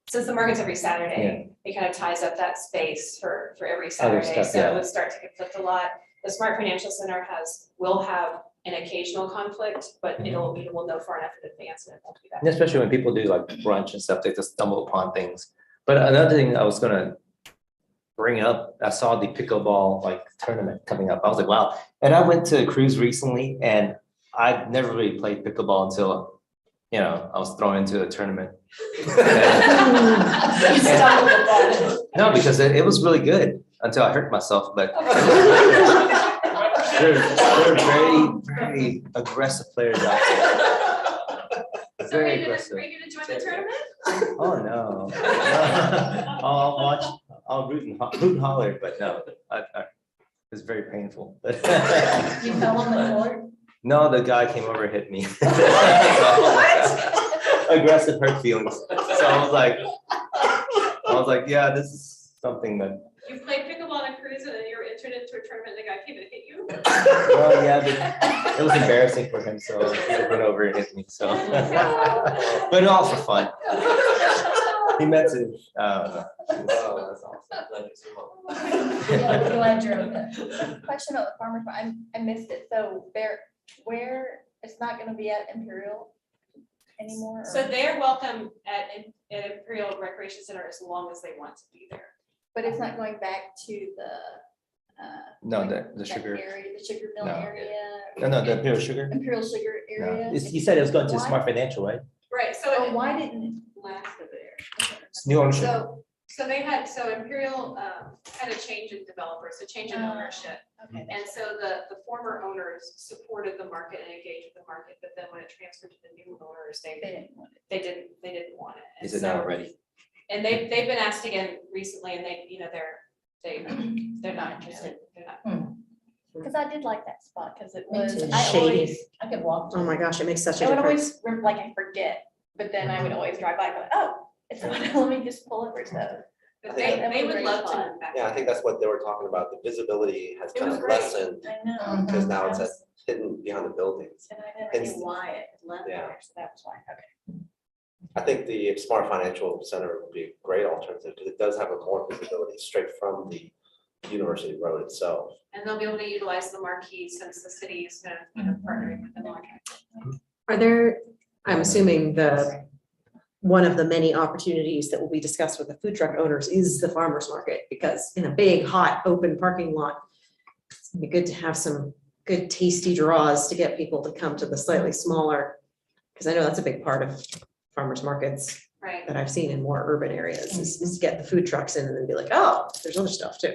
since the market's every Saturday, it kind of ties up that space for every Saturday, stuff, so yeah. it would start to conflict a lot. The Smart Financial Center will have an occasional conflict, but we will know far enough in advance and it won't be that. And especially when people do like brunch and stuff, they just stumble upon things. But another thing I was gonna bring up, I saw the pickleball like tournament coming up. I was like, wow. And I went to a cruise recently and I've never really played pickleball until, you know, I was thrown into a tournament. No, because it was really good until I hurt myself, but they're very, very aggressive players out there. So are Very you aggressive. gonna join the tournament? Oh, no. I'll watch, I'll root and holler, but no, it's very painful. You fell on the court? No, the guy came over and hit me. Aggressive hurt feelings. So I was like, yeah, this is something that, You played pickleball on a cruise and then you were entered into a tournament and the guy came and hit you? well, yeah, but it was embarrassing for him, so he went over and hit me, so. But also fun. He meant to, Oh, that's awesome. Yeah, glad you're okay. Question about the farmer's market, I missed it, so where, it's not gonna be at Imperial anymore? So or- they're welcome at Imperial Recreation Center as long as they want to be there. But it's not going back to the, no, the that sugar, area, the sugar mill No. area? no, the Imperial sugar. Imperial Sugar No. area? You said it was going to Why- Smart Financial, right? Right, so Oh, why didn't it last over there? It's new ownership. So Imperial had a change in developers, a change in ownership. Okay. And so the former owners supported the market and engaged with the market, but then when it transferred to the new owners, They didn't want it. they didn't want it. And Is it not so- ready? And they've been asked again recently and they're not interested. They're not. Cause I did like that spot, cause it Me was, too. I Shady. always, I could walk to Oh my gosh, it makes such a I would difference. always, like, I forget, but then I would always drive by, and go, oh, it's on, let me just pull over, so. But That they was would a great love to spot. move back. Yeah, I think that's what they were talking about. The visibility has It kind was of great. lessened I know. because now it's I was- hidden behind the buildings. And I never Hence- knew why it had left Yeah. there, so that was why, okay. I think the Smart Financial Center would be a great alternative because it does have a more visibility straight from the University Road itself. And they'll be able to utilize the marquee since the city is kind of, partnering with them on it. Are there, I'm assuming one of the many opportunities that will be discussed with the food truck owners is the farmer's market, because in a big, hot, open parking lot, it's gonna be good to have some good tasty draws to get people to come to the slightly smaller, because I know that's a big part of farmers markets Right. that I've seen in more urban areas, is to get the food trucks in and then be like, oh, there's other stuff too.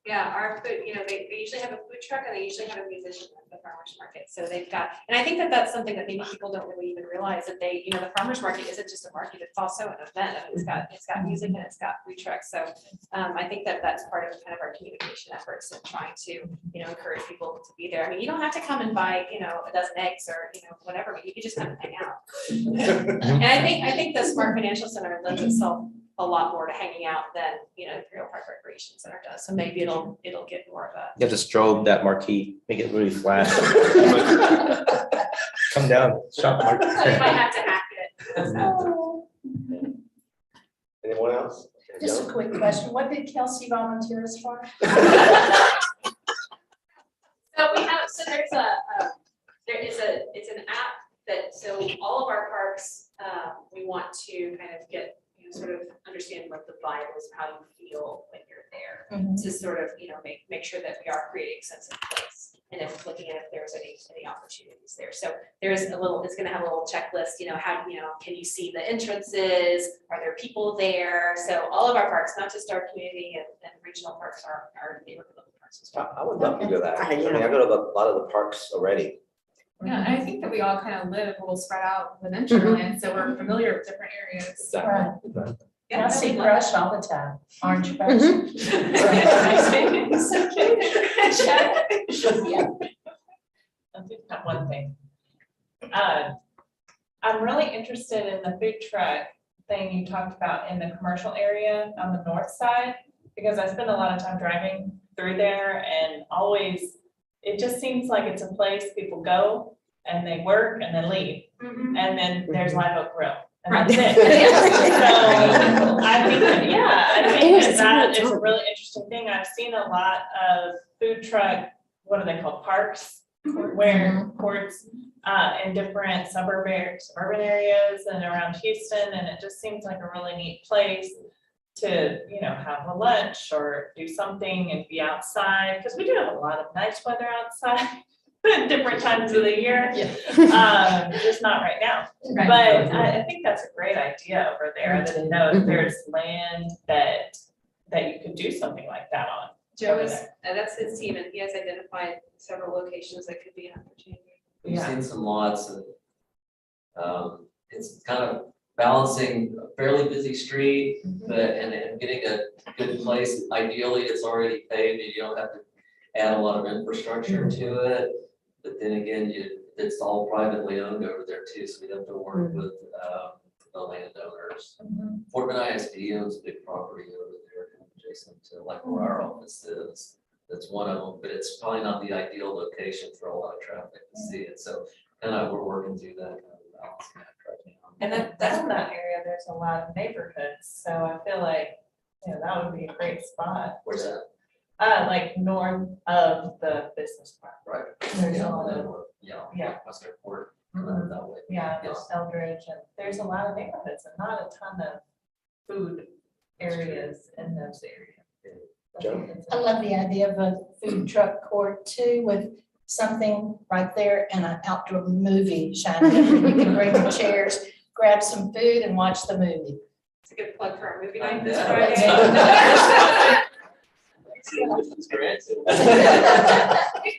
Yeah, our food, they usually have a food truck and they usually have a musician at the farmer's market. So they've got, and I think that that's something that maybe people don't really even realize that the farmer's market isn't just a market, it's also an event. And it's got music and it's got food trucks. So I think that that's part of kind of our communication efforts and trying to, encourage people to be there. I mean, you don't have to come and buy, a dozen eggs or, whatever, but you can just come and hang out. And I think the Smart Financial Center lends itself a lot more to hanging out than, Imperial Park Recreation Center does. So maybe it'll get more of a. You have to strobe that marquee, make it really flash. Come down, shop So you marquee. might have to hack it. Anyone else? Just a quick question. What did Kelsey volunteer us for? It's an app that, so all of our parks, we want to kind of get, sort of understand what the vibe is, how you feel when you're there. To sort of, make sure that we are creating a sense of place. And if looking at if there's any opportunities there. So there's it's gonna have a little checklist, how, can you see the entrances? Are there people there? So all of our parks, not just our community and regional parks, our neighborhood level parks as well. I would love to do that. I Yeah. mean, I go to a lot of the parks already. Yeah, and I think that we all kind of live a little spread out within Sugarland, so we're familiar with different areas. Right. Yeah, I see no, brush all the time, orange brush. I'll do that one thing. I'm really interested in the food truck thing you talked about in the commercial area on the north side, because I spend a lot of time driving through there and always, it just seems like it's a place people go and they work and then leave. And then there's Live Oak Grill. And that's it. So I think, I think that is a really interesting thing. I've seen a lot of food truck, what are they called, parks, where courts in different suburban areas and around Houston, and it just seems like a really neat place to, you know, have a lunch or do something and be outside, because we do have a lot of nice weather outside at different times of the year. Just not right now. But I think that's a great idea over there. I didn't know if there's land that you could do something like that on. Joe is, that's his team, and he has identified several locations that could be an opportunity. We've seen some lots and it's kind of balancing a fairly busy street, but and getting a good place. Ideally, it's already paved and you don't have to add a lot of infrastructure to it. But then again, it's all privately owned over there too, so we have to work with the landowners. Fort Bend ISD owns a big property over there adjacent to like where our office is. That's one of them, but it's probably not the ideal location for a lot of traffic to see it. So kind of we're working through that balancing act right now. And then down that area, there's a lot of neighborhoods, so I feel like, you know, that would be a great spot. Where's that? Like north of the business park. Right. There's a lot of, Yeah. Western Port, that way. yeah, there's Eldridge, and there's a lot of neighborhoods and not a ton of food areas in those areas. I love the idea of a food truck court too, with something right there and an outdoor movie shining. You can bring the chairs, grab some food and watch the movie. It's a good plug for our movie night this Yeah. Friday.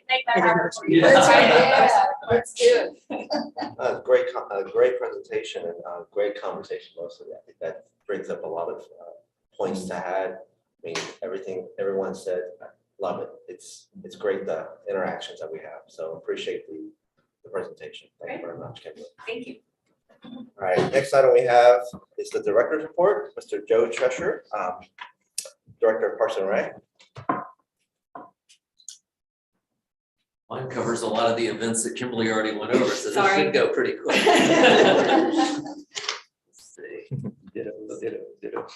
Make that happen. Let's do it. Great presentation and great conversation mostly. I think that brings up a lot of points to add. I mean, everyone said, I love it. It's great, the interactions that we have. So appreciate the presentation. Thank you very much, Kimberly. Thank you. All right, next item we have is the director's report, Mr. Joe Cheshire, Director of Parks and Rec. Mine covers a lot of the events that Kimberly already went over, so this Sorry. should go pretty quick. Let's see. Ditto.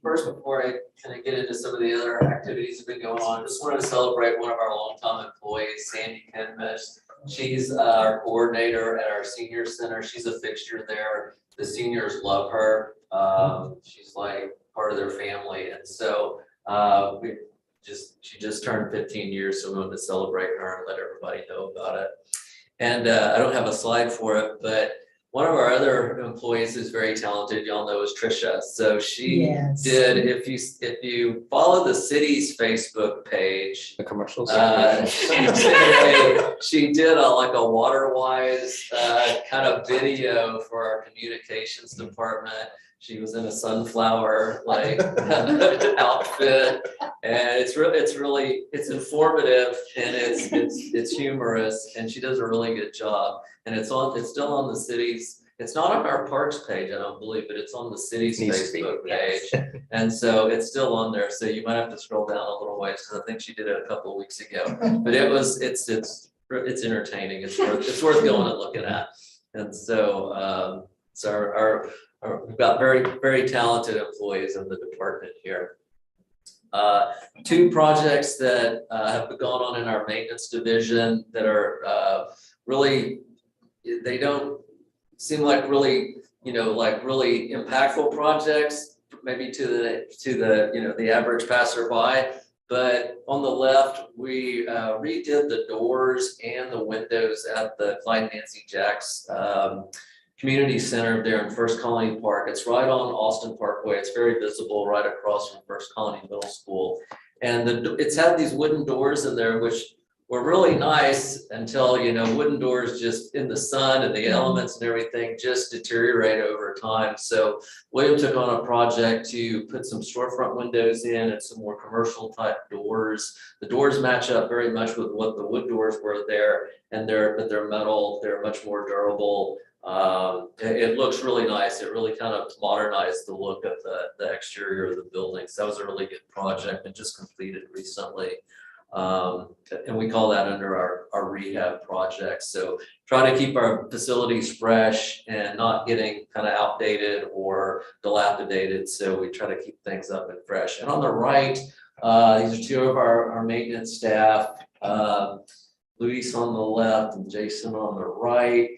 First, before I kind of get into some of the other activities that have been going on, just wanted to celebrate one of our longtime employees, Sandy Kenmish. She's our coordinator at our senior center. She's a fixture there. The seniors love her. She's like part of their family, and so she just turned 15 years, so we wanted to celebrate her and let everybody know about it. And I don't have a slide for it, but one of our other employees is very talented. Y'all know is Trisha. So she did. If you follow the city's Facebook page, The commercials. she did like a WaterWise kind of video for our communications department. She was in a sunflower like outfit, and it's informative and it's humorous, and she does a really good job. And it's still on the city's. It's not on our parks page, I don't believe, but it's on the city's Facebook page, and so it's still on there. So you might have to scroll down a little ways because I think she did it a couple of weeks ago. But it's entertaining. It's worth going and looking at. And so we've got very, very talented employees in the department here. Two projects that have gone on in our maintenance division that are really, they don't seem like really, really impactful projects, maybe to the average passerby. But on the left, we redid the doors and the windows at the Clyde Nancy Jacks Community Center there in First Colony Park. It's right on Austin Parkway. It's very visible right across from First Colony Middle School. And it's had these wooden doors in there, which were really nice until, wooden doors just in the sun and the elements and everything just deteriorate over time. So William took on a project to put some storefront windows in and some more commercial type doors. The doors match up very much with what the wood doors were there, and they're metal, they're much more durable. It looks really nice. It really kind of modernized the look of the exterior of the buildings. That was a really good project and just completed recently. And we call that under our rehab project. So try to keep our facilities fresh and not getting kind of outdated or dilapidated. So we try to keep things up and fresh. And on the right, these are two of our maintenance staff, Luis on the left and Jason on the right.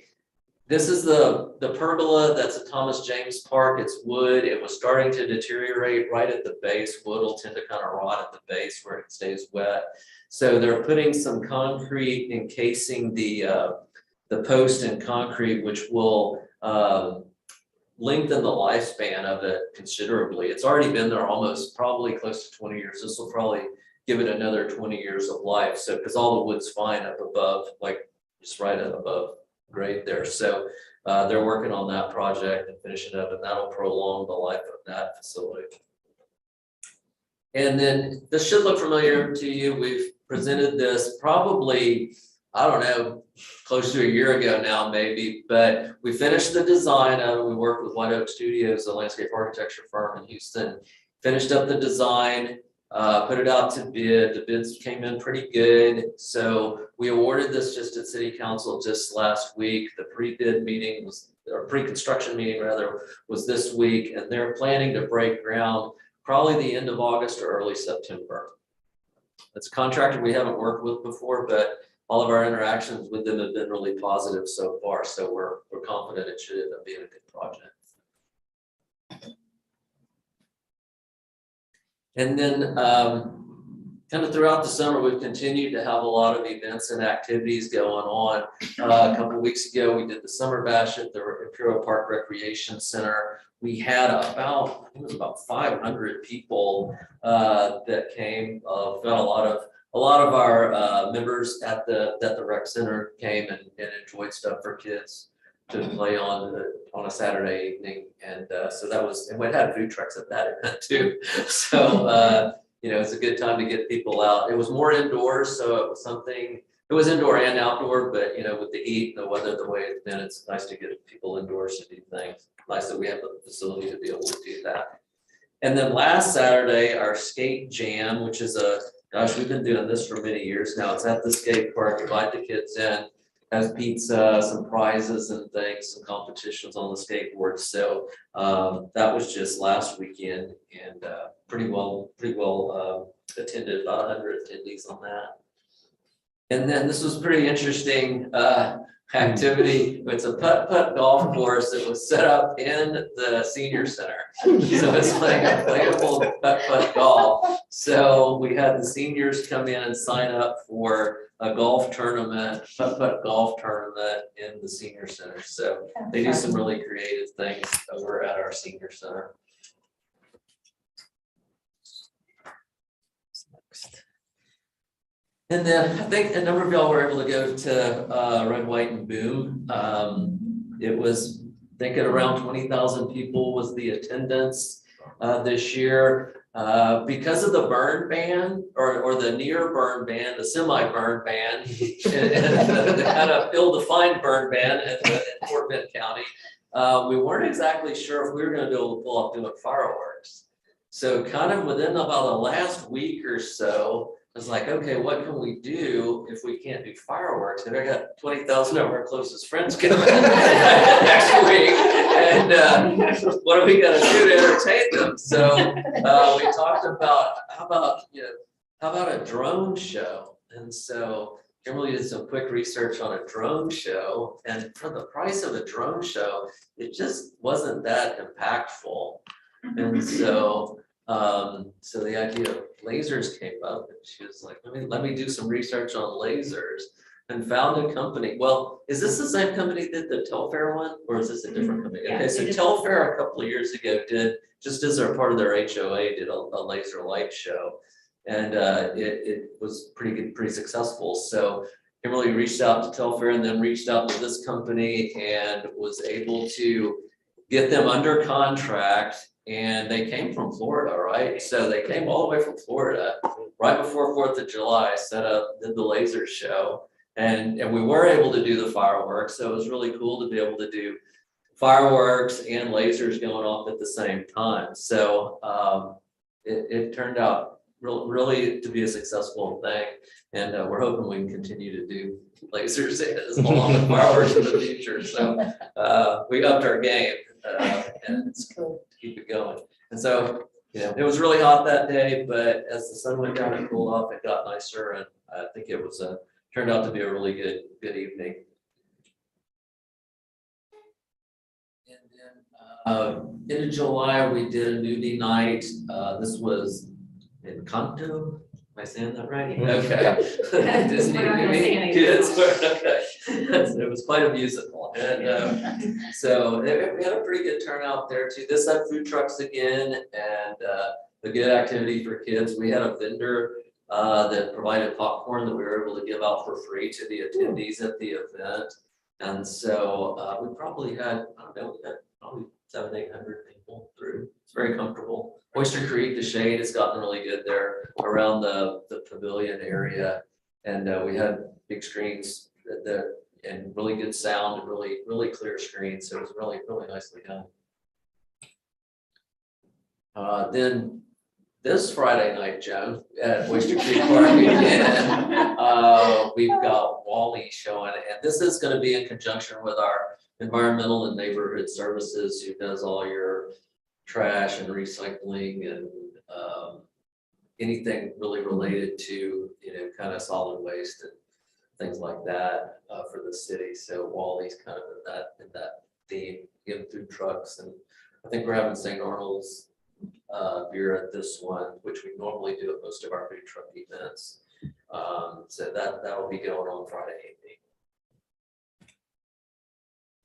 This is the pergola. That's a Thomas James Park. It's wood. It was starting to deteriorate right at the base. Wood will tend to kind of rot at the base where it stays wet. So they're putting some concrete encasing the post in concrete, which will lengthen the lifespan of it considerably. It's already been there almost probably close to 20 years. This will probably give it another 20 years of life. So because all the wood's fine up above, like just right up above grade there. So they're working on that project and finishing up, and that'll prolong the life of that facility. And then this should look familiar to you. We've presented this probably, I don't know, close to a year ago now, maybe, but we finished the design of it. We worked with White Oak Studios, a landscape architecture firm in Houston, finished up the design, put it out to bid. The bids came in pretty good. So we awarded this just at City Council just last week. The pre-bid meeting was, or pre-construction meeting rather, was this week, and they're planning to break ground probably the end of August or early September. It's a contractor we haven't worked with before, but all of our interactions with them have been really positive so far. So we're confident it should end up being a good project. And then kind of throughout the summer, we've continued to have a lot of events and activities going on. A couple of weeks ago, we did the Summer Bash at the Imperial Park Recreation Center. We had about, I think it was about 500 people that came. Got a lot of our members at the rec center came and enjoyed stuff for kids to play on a Saturday evening. And so that was, and we had food trucks at that event too. So, you know, it's a good time to get people out. It was more indoors, so it was something, it was indoor and outdoor, but you know, with the heat and the weather the way it's been, it's nice to get people indoors to do things. Nice that we have the facility to be able to do that. And then last Saturday, our skate jam, which is gosh, we've been doing this for many years now. It's at the skate park, invite the kids in, has pizza, some prizes and things, some competitions on the skateboard. So that was just last weekend, and pretty well attended, about 100 attendees on that. And then this was pretty interesting activity. It's a putt-putt golf course that was set up in the senior center. So it's like a playable putt-putt golf. So we had the seniors come in and sign up for a golf tournament, putt-putt golf tournament in the senior center. So they do some really creative things over at our senior center. And then I think a number of y'all were able to go to Red, White, and Boom. It was, I think at around 20,000 people was the attendance this year. Because of the burn ban or the near burn ban, the semi-burn ban, and the kind of ill-defined burn ban in Fort Bend County, we weren't exactly sure if we were going to be able to pull off doing fireworks. So kind of within about the last week or so, I was like, okay, what can we do if we can't do fireworks? And I got 20,000 of our closest friends coming next week. And what are we going to do to entertain them? So we talked about, how about a drone show? And so Kimberly did some quick research on a drone show. And for the price of a drone show, it just wasn't that impactful. And so so the idea of lasers came up, and she was like, let me do some research on lasers, and found a company. Well, is this the same company that the Telfair one, or is this a different company? Yeah, okay, so Telfair a couple of years ago did, just as a part of their HOA, did a laser light show, and it was pretty good, pretty successful. So Kimberly reached out to Telfair and then reached out to this company and was able to get them under contract. And they came from Florida, right? So they came all the way from Florida right before 4th of July, set up, did the laser show. And we were able to do the fireworks, so it was really cool to be able to do fireworks and lasers going off at the same time. So it turned out really to be a successful thing. And we're hoping we can continue to do lasers as along with fireworks in the future. So we upped our game and it's cool to keep it going. And so, you know, it was really hot that day, but as the sun went down and cooled off, it got nicer. And I think it was turned out to be a really good evening. And then in July, we did a nudie night. This was in Kanto. Am I saying that right? Okay. Disney movie. Kids were, okay. It was quite a musical. And so we had a pretty good turnout there too. This had food trucks again and a good activity for kids. We had a vendor that provided popcorn that we were able to give out for free to the attendees at the event. And so we probably had, I don't know, we had probably 700-800 people through. It's very comfortable. Oyster Creek, the shade has gotten really good there around the pavilion area. And we had big screens that and really good sound and really clear screens. So it was really nicely done. Then this Friday night, Joan, at Oyster Creek Park again, we've got Wally showing, and this is going to be in conjunction with our environmental and neighborhood services, who does all your trash and recycling and anything really related to, you know, kind of solid waste and things like that for the city. So Wally's kind of in that theme, getting food trucks, and I think we're having St. Arnold's beer at this one, which we normally do at most of our food truck events. So that'll be going on Friday evening.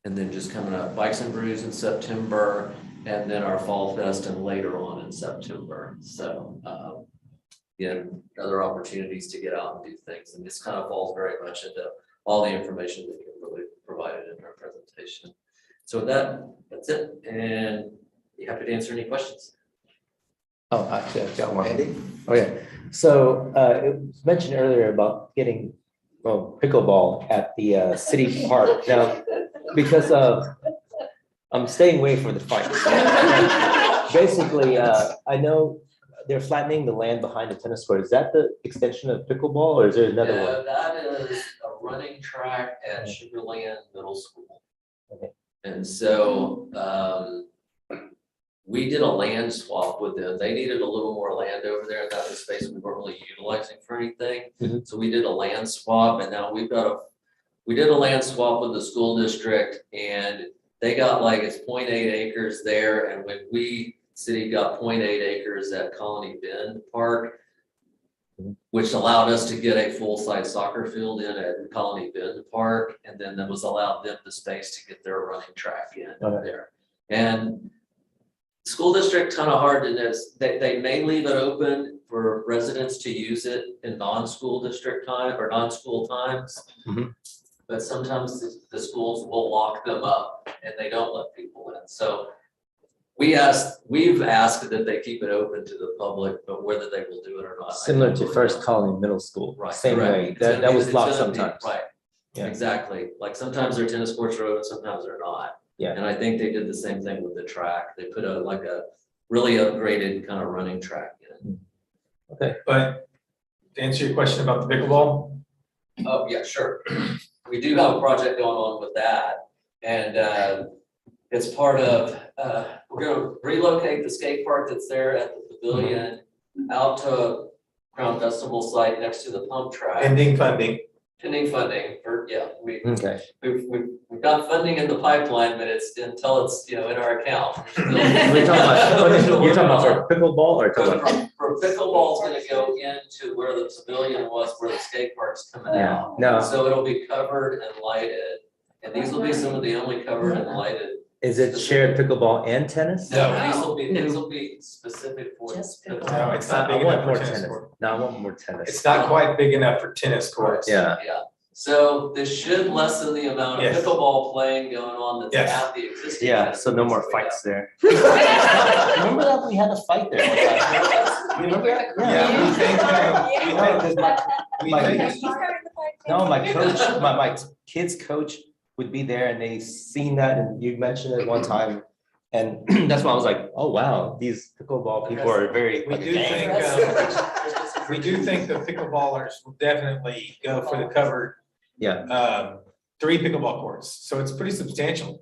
And then just coming up, Bikes and Brews in September, and then our Fall Fest and later on in September. So yeah, other opportunities to get out and do things. And this kind of falls very much into all the information that you really provided in our presentation. So with that, that's it. And be happy to answer any questions. Oh, actually, I've got one. Andy? Oh, yeah. So it was mentioned earlier about getting pickleball at the city park. Now, because I'm staying away from the fights. Basically, I know they're flattening the land behind the tennis court. Is that the extension of pickleball, or is there another one? That is a running track at Sugarland Middle School. Okay. And so we did a land swap with them. They needed a little more land over there. That was space we weren't really utilizing for anything. Mm-hmm. So we did a land swap, and now we did a land swap with the school district, and they got like, it's 0.8 acres there. And when we city got 0.8 acres at Colony Bend Park, which allowed us to get a full-size soccer field in at Colony Bend Park. And then that was allowed them the space to get their running track in there. And school district kind of hard to know. They may leave it open for residents to use it in non-school district time or non-school times. Mm-hmm. But sometimes the schools will lock them up and they don't let people in. So we've asked that they keep it open to the public, but whether they will do it or not. Similar to First Colony Middle School. Right. Same Correct. way. That was It's locked gonna be- sometimes. Right. Yeah. Exactly. Like sometimes their tennis courts are open, sometimes they're not. Yeah. And I think they did the same thing with the track. They put a really upgraded kind of running track in. Okay. But to answer your question about the pickleball, Oh, yeah, sure. We do have a project going on with that. And it's part of, we're gonna relocate the skate park that's there at the pavilion out to Crown Festival site next to the pump track. pending funding. Pending funding for, yeah, Okay. we've got funding in the pipeline, but it's until it's, you know, in our account. You're talking about for pickleball or For pickleball, it's gonna go into where the pavilion was, where the skate park's coming Yeah. out. No. So it'll be covered and lighted, and these will be some of the only covered and lighted. Is it shared pickleball and tennis? No, these will be specific for. Just pickleball. No, it's not I big want enough more for tennis tennis. court. No, I want more tennis. It's not quite big enough for tennis courts. Yeah. Yeah, so this should lessen the amount of Yes. pickleball playing going on that's Yes. at the existing. Yeah, tennis so no courts more that we fights have. there. Remember that we had a fight there one time? You remember that? Yeah, we think, No, 'cause my- we my- think, You started the fight No, my coach, my kids' coach would be there and they seen that and you mentioned it one time. And that's why I was like, oh, wow, these pickleball people are very. We like, do dang. think the pickleballers will definitely go for the covered Yeah. 3 pickleball courts, so it's pretty substantial.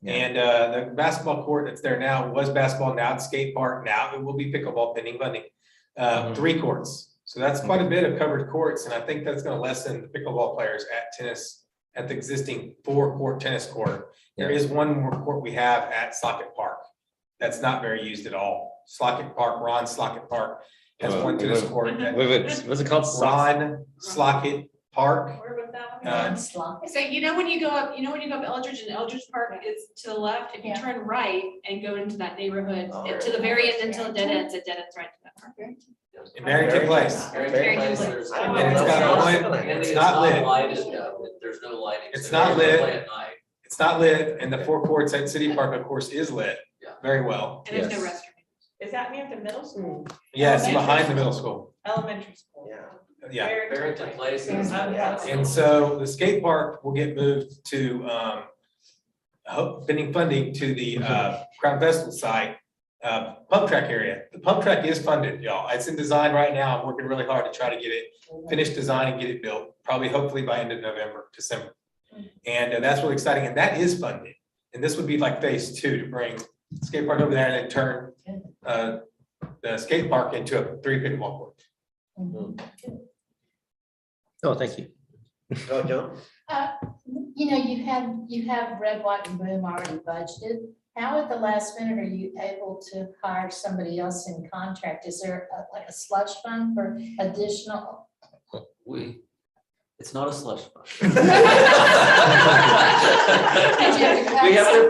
Yeah. And the basketball court that's there now was basketball, now it's skate park, now it will be pickleball pending funding. 3 courts, so that's quite a bit of covered courts, and I think that's gonna lessen the pickleball players at tennis, at the existing 4-court tennis court. There is one more court we have at Slockett Park that's not very used at all. Slockett Park, Ron Slockett Park has one tennis court. What's it called? Ron Slockett Park. Where was that one? So when you go up, Eldridge, and Eldridge Park is to the left, if you turn right and go into that neighborhood, to the very end until it dead ends right to that park. In Barrington Place. Barrington Place. And it's got one, it's not lit. There's no lighting. It's so not you have to lit. play at night. It's not lit, and the 4 courts at City Park, of course, is lit very well. And there's no restroom. Is that near the middle school? Yes, behind the middle school. Elementary school? Yeah. Barrington Place is. And so the skate park will get moved to, pending funding to the Crown Festival site, pump track area. The pump track is funded, y'all. It's in design right now. I'm working really hard to try to get it finished design and get it built, probably hopefully by end of November, December. And that's really exciting, and that is funded. And this would be like phase 2 to bring skate park over there and then turn the skate park into a 3 pickleball court. Oh, thank you. Go, John. You have red, white, and boom already budgeted. How at the last minute are you able to hire somebody else in contract? Is there like a slush fund for additional? It's not a slush fund.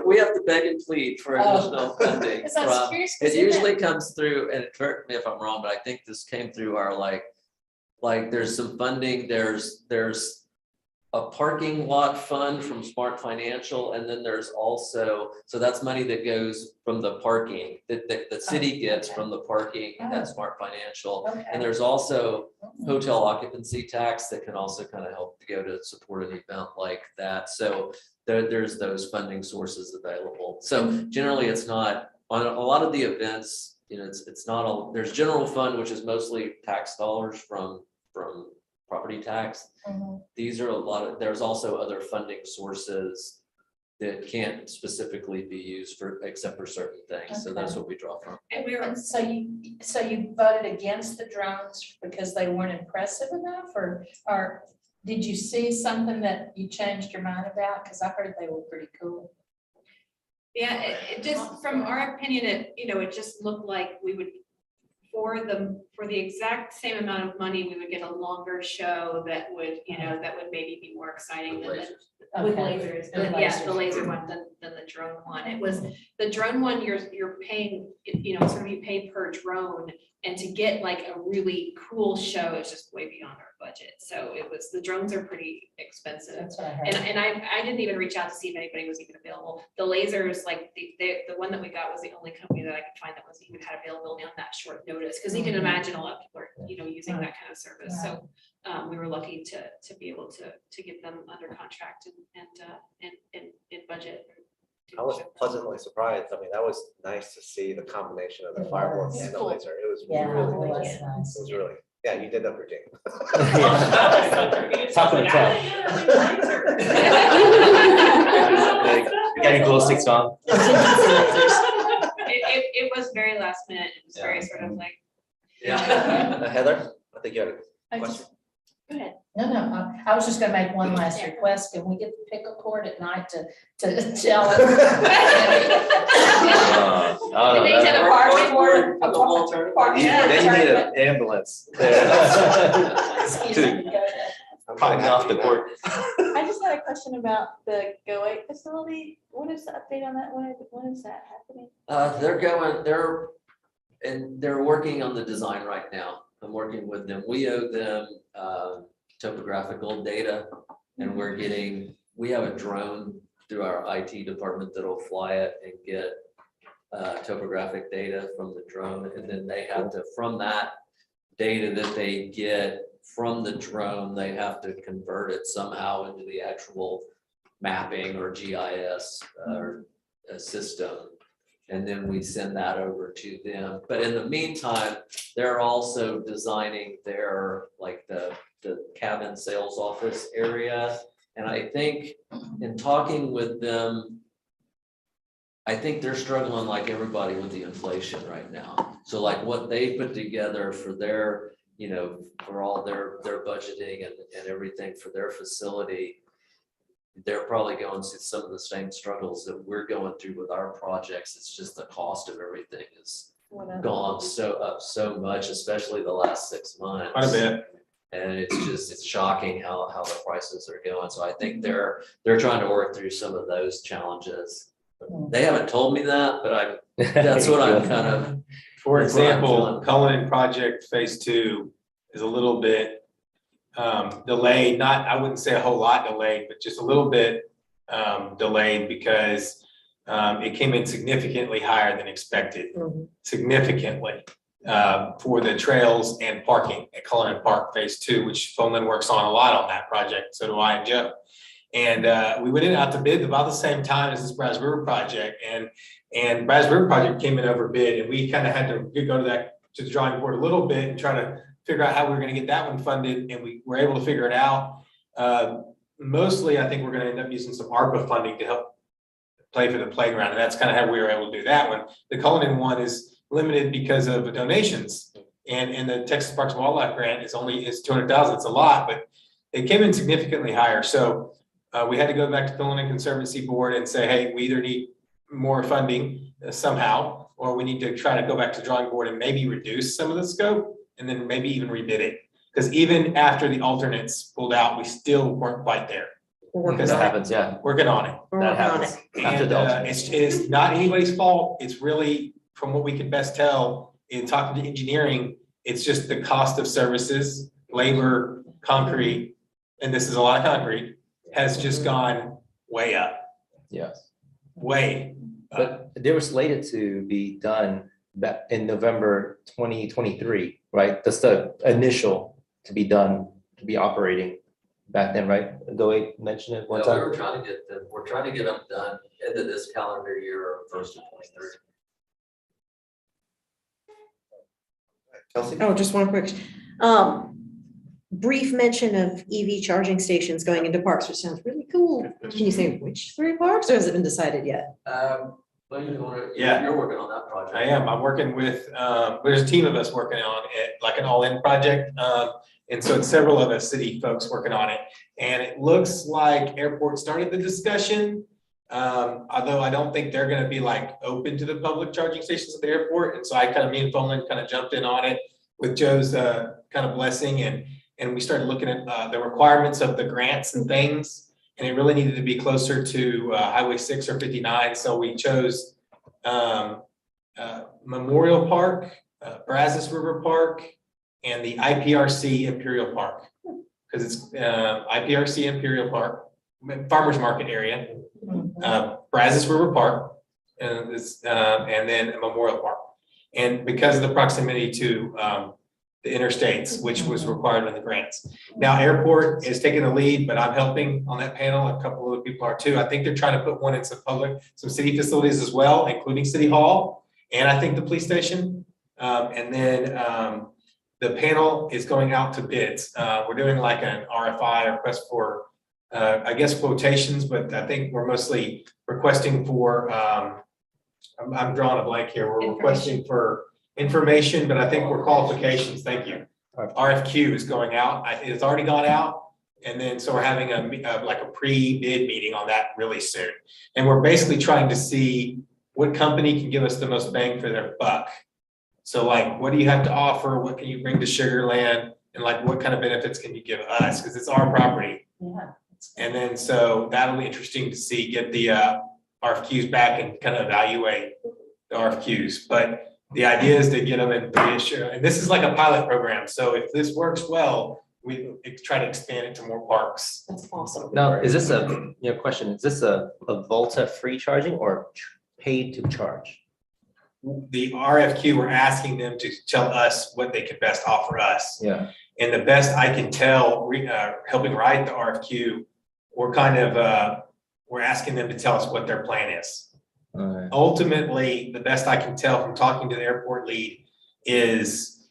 We have to beg and plead for additional funding. It usually comes through, and correct me if I'm wrong, but I think this came through our like there's some funding, there's a parking lot fund from Smart Financial, and then there's also, so that's money that goes from the parking, that the city gets from the parking at Smart Financial. And there's also hotel occupancy tax that can also kind of help to go to support an event like that. So there's those funding sources available. So generally it's not, on a lot of the events, it's not all, there's general fund, which is mostly tax dollars from property tax. These are there's also other funding sources that can't specifically be used except for certain things. So that's what we draw from. And so you voted against the drones because they weren't impressive enough, or did you see something that you changed your mind about? Because I heard they were pretty cool. Yeah, it just, from our opinion, it just looked like we would, for the exact same amount of money, we would get a longer show that would maybe be more exciting than with lasers. The laser one than the drone one. It was the drone one, you're paying, sort of you pay per drone, and to get like a really cool show is just way beyond our budget. So the drones are pretty expensive. That's what I heard. And I didn't even reach out to see if anybody was even available. The lasers, like the one that we got was the only company that I could find that was even had availability on that short notice. Because you can imagine a lot of people are, using that kind of service. So we were lucky to be able to get them under contract and in budget. I was pleasantly surprised. I mean, that was nice to see the combination of the fireworks and the laser. It was really nice. It was really, you did that for Jane. Top of the top. You got your glow sticks on. It was very last minute. It was very sort of like. Heather, I think you had a question. Go ahead. No, I was just gonna make one last request. Can we get the pickle court at night to tell us? Then you need an ambulance. Probably off the court. I just had a question about the Go 8 facility. What is the update on that? When is that happening? They're working on the design right now. I'm working with them. We owe them topographical data, and we have a drone through our IT department that'll fly it and get topographic data from the drone, and then they have to, from that data that they get, from the drone, they have to convert it somehow into the actual mapping or GIS system. And then we send that over to them. But in the meantime, they're also designing their, like the cabin sales office area. And I think in talking with them, I think they're struggling like everybody with the inflation right now. So like what they put together for their, you know, for all their budgeting and everything for their facility, they're probably going through some of the same struggles that we're going through with our projects. It's just the cost of everything is gone up so much, especially the last 6 months. Quite a bit. And it's shocking how the prices are going. So I think they're trying to work through some of those challenges. They haven't told me that, but that's what I'm kind of. For example, Cullinan Project Phase 2 is a little bit delayed, not, I wouldn't say a whole lot delayed, but just a little bit delayed because it came in significantly higher than expected, significantly for the trails and parking at Cullinan Park Phase 2, which Fulman works on a lot on that project. So do I and Joe. And we went out to bid about the same time as this Brazos River project, and Brazos River project came in over bid, and we kind of had to go to the drawing board a little bit and try to figure out how we were going to get that one funded, and we were able to figure it out. Mostly, I think we're going to end up using some ARPA funding to help play for the playground, and that's kind of how we were able to do that one. The Cullinan one is limited because of the donations, and the Texas Parks and Wildlife grant is $200,000. It's a lot, but it came in significantly higher. So we had to go back to Cullinan Conservancy Board and say, hey, we either need more funding somehow, or we need to try to go back to the drawing board and maybe reduce some of the scope, and then maybe even rebid it. Because even after the alternates pulled out, we still weren't quite there. That happens, yeah. Working on it. That happens. After And the alternates. it's not anybody's fault. It's really, from what we can best tell in talking to engineering, it's just the cost of services, labor, concrete, and this is a lot of concrete, has just gone way up. Yes. Way. But they were slated to be done back in November 2023, right? That's the initial to be done, to be operating back then, right? Zoe mentioned it one Yeah, time. we're trying to get them done end of this calendar year or first of 23. Kelsey? Oh, just one quick, brief mention of EV charging stations going into parks, which sounds really cool. Can you say which 3 parks, or has it been decided yet? Well, Yeah. you're working on that project. I am. I'm working with, there's a team of us working on it, like an all-in project. And so it's several of us city folks working on it. And it looks like airport started the discussion. Although I don't think they're gonna be like open to the public charging stations at the airport. And so me and Fulman kind of jumped in on it with Joe's kind of blessing, and we started looking at the requirements of the grants and things. And it really needed to be closer to Highway 6 or 59. So we chose Memorial Park, Brazos River Park, and the IPRC Imperial Park. Because it's IPRC Imperial Park, Farmers Market area, Brazos River Park, and then Memorial Park. And because of the proximity to the interstates, which was required in the grants. Now, airport is taking the lead, but I'm helping on that panel. A couple of other people are too. I think they're trying to put one in some city facilities as well, including City Hall, and I think the police station. And then the panel is going out to bids. We're doing like an RFI, request for, I guess, quotations, but I think we're mostly requesting for, I'm drawing a blank here. We're requesting for information, but I think we're qualifications. Thank you. RFQ is going out. It's already gone out. And then, so we're having like a pre-bid meeting on that really soon. And we're basically trying to see what company can give us the most bang for their buck. So like, what do you have to offer? What can you bring to Sugar Land? And like, what kind of benefits can you give us? Because it's our property. Yeah. And then, so that'll be interesting to see, get the RFQs back and kind of evaluate the RFQs. But the idea is to get them in 3-ish, and this is like a pilot program. So if this works well, we try to expand it to more parks. That's awesome. Now, is this question, is this a Volta free charging or paid to charge? The RFQ, we're asking them to tell us what they can best offer us. Yeah. And the best I can tell, helping write the RFQ, we're kind of, we're asking them to tell us what their plan is. Ultimately, the best I can tell from talking to the airport lead is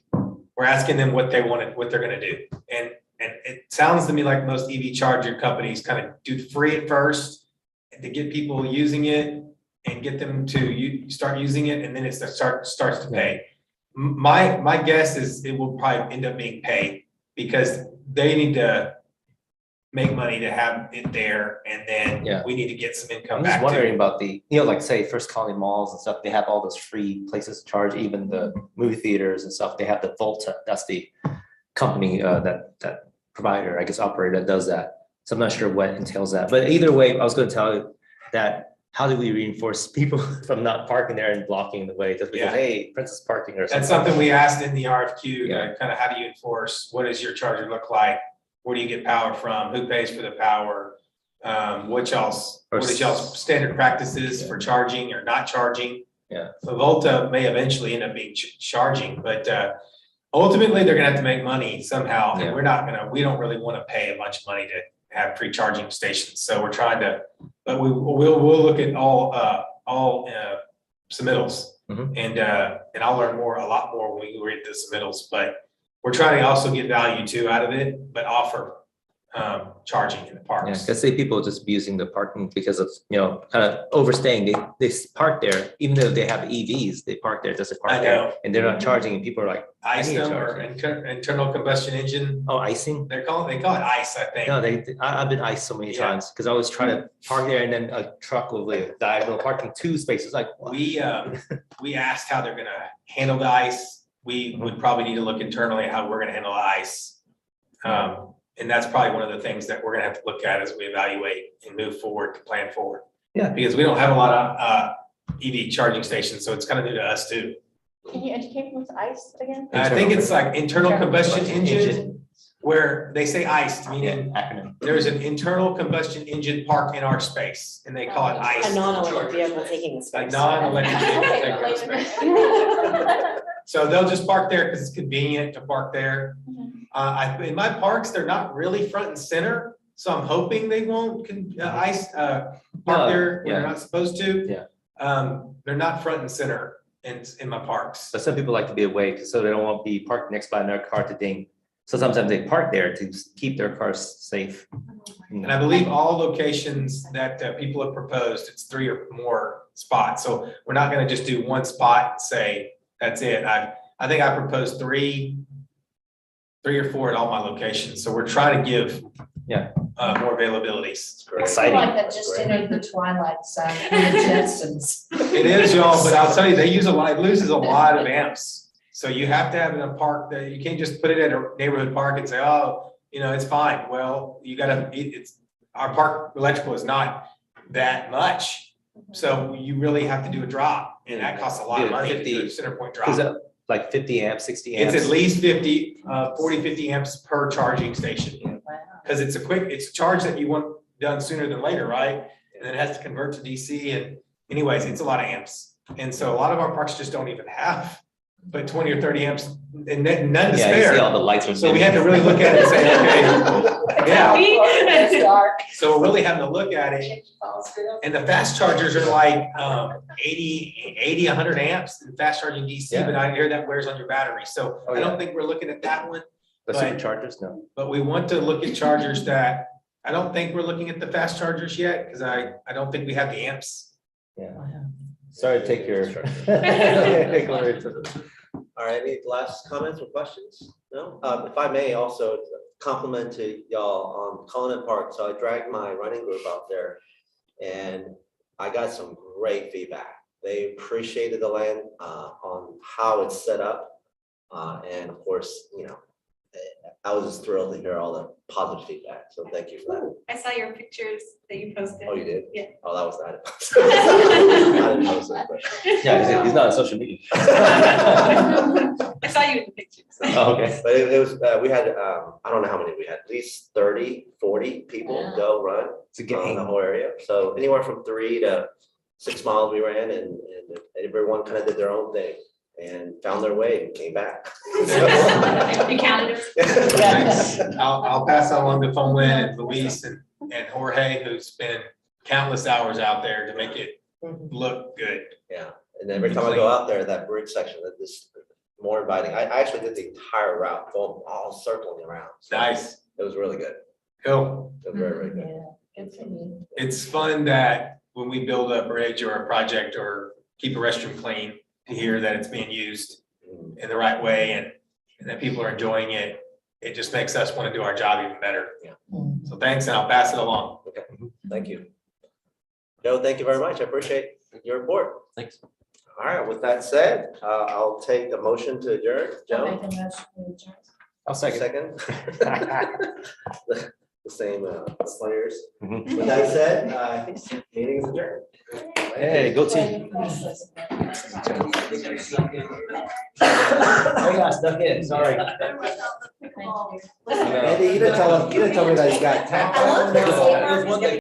we're asking them what they want, what they're gonna do. And it sounds to me like most EV charger companies kind of do free at first to get people using it and get them to start using it, and then it starts to pay. My guess is it will probably end up being paid because they need to make money to have it there, and then we need to get some income I'm back just wondering too. about the, like say First Colony malls and stuff, they have all those free places to charge, even the movie theaters and stuff, they have the Volta, that's the company, that provider, I guess operator that does that. So I'm not sure what entails that, but either way, I was gonna tell you that, how do we reinforce people from not parking there and blocking the way, just because, hey, Princess parking or something. That's something we asked in the RFQ, kind of how do you enforce, what does your charger look like? Where do you get power from? Who pays for the power? What is y'all's standard practices for charging or not charging? So Volta may eventually end up being charging, but ultimately they're gonna have to make money somehow, and we don't really want to pay a bunch of money to have free charging stations. So we're trying to, but we'll look at all submittals, and I'll learn a lot more when we read the submittals, but we're trying to also get value too out of it, but offer charging in the parks. Because say people just abusing the parking because of, kind of overstaying. They park there, even though they have EVs, they park there just to park there, and they're not charging, and people are like, ice them or internal combustion engine. Oh, icing? They call it ice, I think. No, I've been iced so many times because I was trying to park there, and then a truck will like diagonal parking 2 spaces. Like what? We asked how they're gonna handle the ice. We would probably need to look internally at how we're gonna handle the ice. And that's probably one of the things that we're gonna have to look at as we evaluate and move forward to plan forward. Because we don't have a lot of EV charging stations, so it's kind of new to us too. Can you educate me with ice again? I think it's like internal combustion engine, where they say iced, meaning there's an internal combustion engine parked in our space, and they call it ice. A non-electric vehicle taking the space. A non-electric vehicle taking the space. So they'll just park there because it's convenient to park there. In my parks, they're not really front and center, so I'm hoping they won't park there when they're not supposed to. They're not front and center in my parks. But some people like to be away, so they don't want to be parked next by another car to ding. So sometimes they park there to keep their cars safe. And I believe all locations that people have proposed, it's 3 or more spots. So we're not gonna just do one spot and say, that's it. I think I proposed 3 or 4 at all my locations. So we're trying to give more availabilities. Exciting. I feel like I just entered the twilight zone with the Jetsons. It is, y'all, but I'll tell you, it loses a lot of amps. So you have to have it in a park that you can't just put it at a neighborhood park and say, oh, it's fine. Well, our park electrical is not that much. So you really have to do a drop, and that costs a lot of money to do a center point drop. Is that like 50 amps, 60 amps? It's at least 50 amps per charging station. Because it's a charge that you want done sooner than later, right? And then it has to convert to DC, and anyways, it's a lot of amps. And so a lot of our parks just don't even have but 20 or 30 amps and none to spare. You see all the lights are so we had to really look at it and say, okay, so we're really having to look at it. And the fast chargers are like 80, 100 amps and fast charging DC, but I hear that wears on your battery. So I don't think we're looking at that one. The superchargers, no. But we want to look at chargers that, I don't think we're looking at the fast chargers yet, because I don't think we have the amps. Sorry to take your. All right, any last comments or questions? No? If I may also compliment to y'all on Cullinan Park. So I dragged my running group out there and I got some great feedback. They appreciated the land on how it's set up. And of course, I was just thrilled to hear all the positive feedback. So thank you for that. I saw your pictures that you posted. Oh, you did? Yeah. Oh, that was that. I didn't post it, but. Yeah, he's not on social media. I saw you in the pictures. Oh, okay. But it was, we had, I don't know how many we had, at least 30, 40 people go run in the whole area. So anywhere from 3 to 6 miles we ran and everyone kind of did their own thing. and found their way and came back. You counted it. Thanks. I'll pass that along to Fomlin and Luis and Jorge, who's spent countless hours out there to make it look good. Yeah, and every time I go out there, that bridge section, that is more inviting. I actually did the entire route, going all circling around. So Nice. It was really good. Cool. It was very, very good. Yeah, good for you. It's fun that when we build a bridge or a project or keep a restroom clean, to hear that it's being used in the right way and that people are enjoying it. It just makes us want to do our job even better. Yeah. So thanks, and I'll pass it along. Okay, thank you. Joe, thank you very much. I appreciate your report. Thanks. All right, with that said, I'll take a motion to adjourn. I'll Joe? make a motion to adjourn. I'll second. The same players. With that said, I think meeting is adjourned. Hey, go team. I got stuck in, sorry. Andy, you didn't tell me that you got tapped. I love this.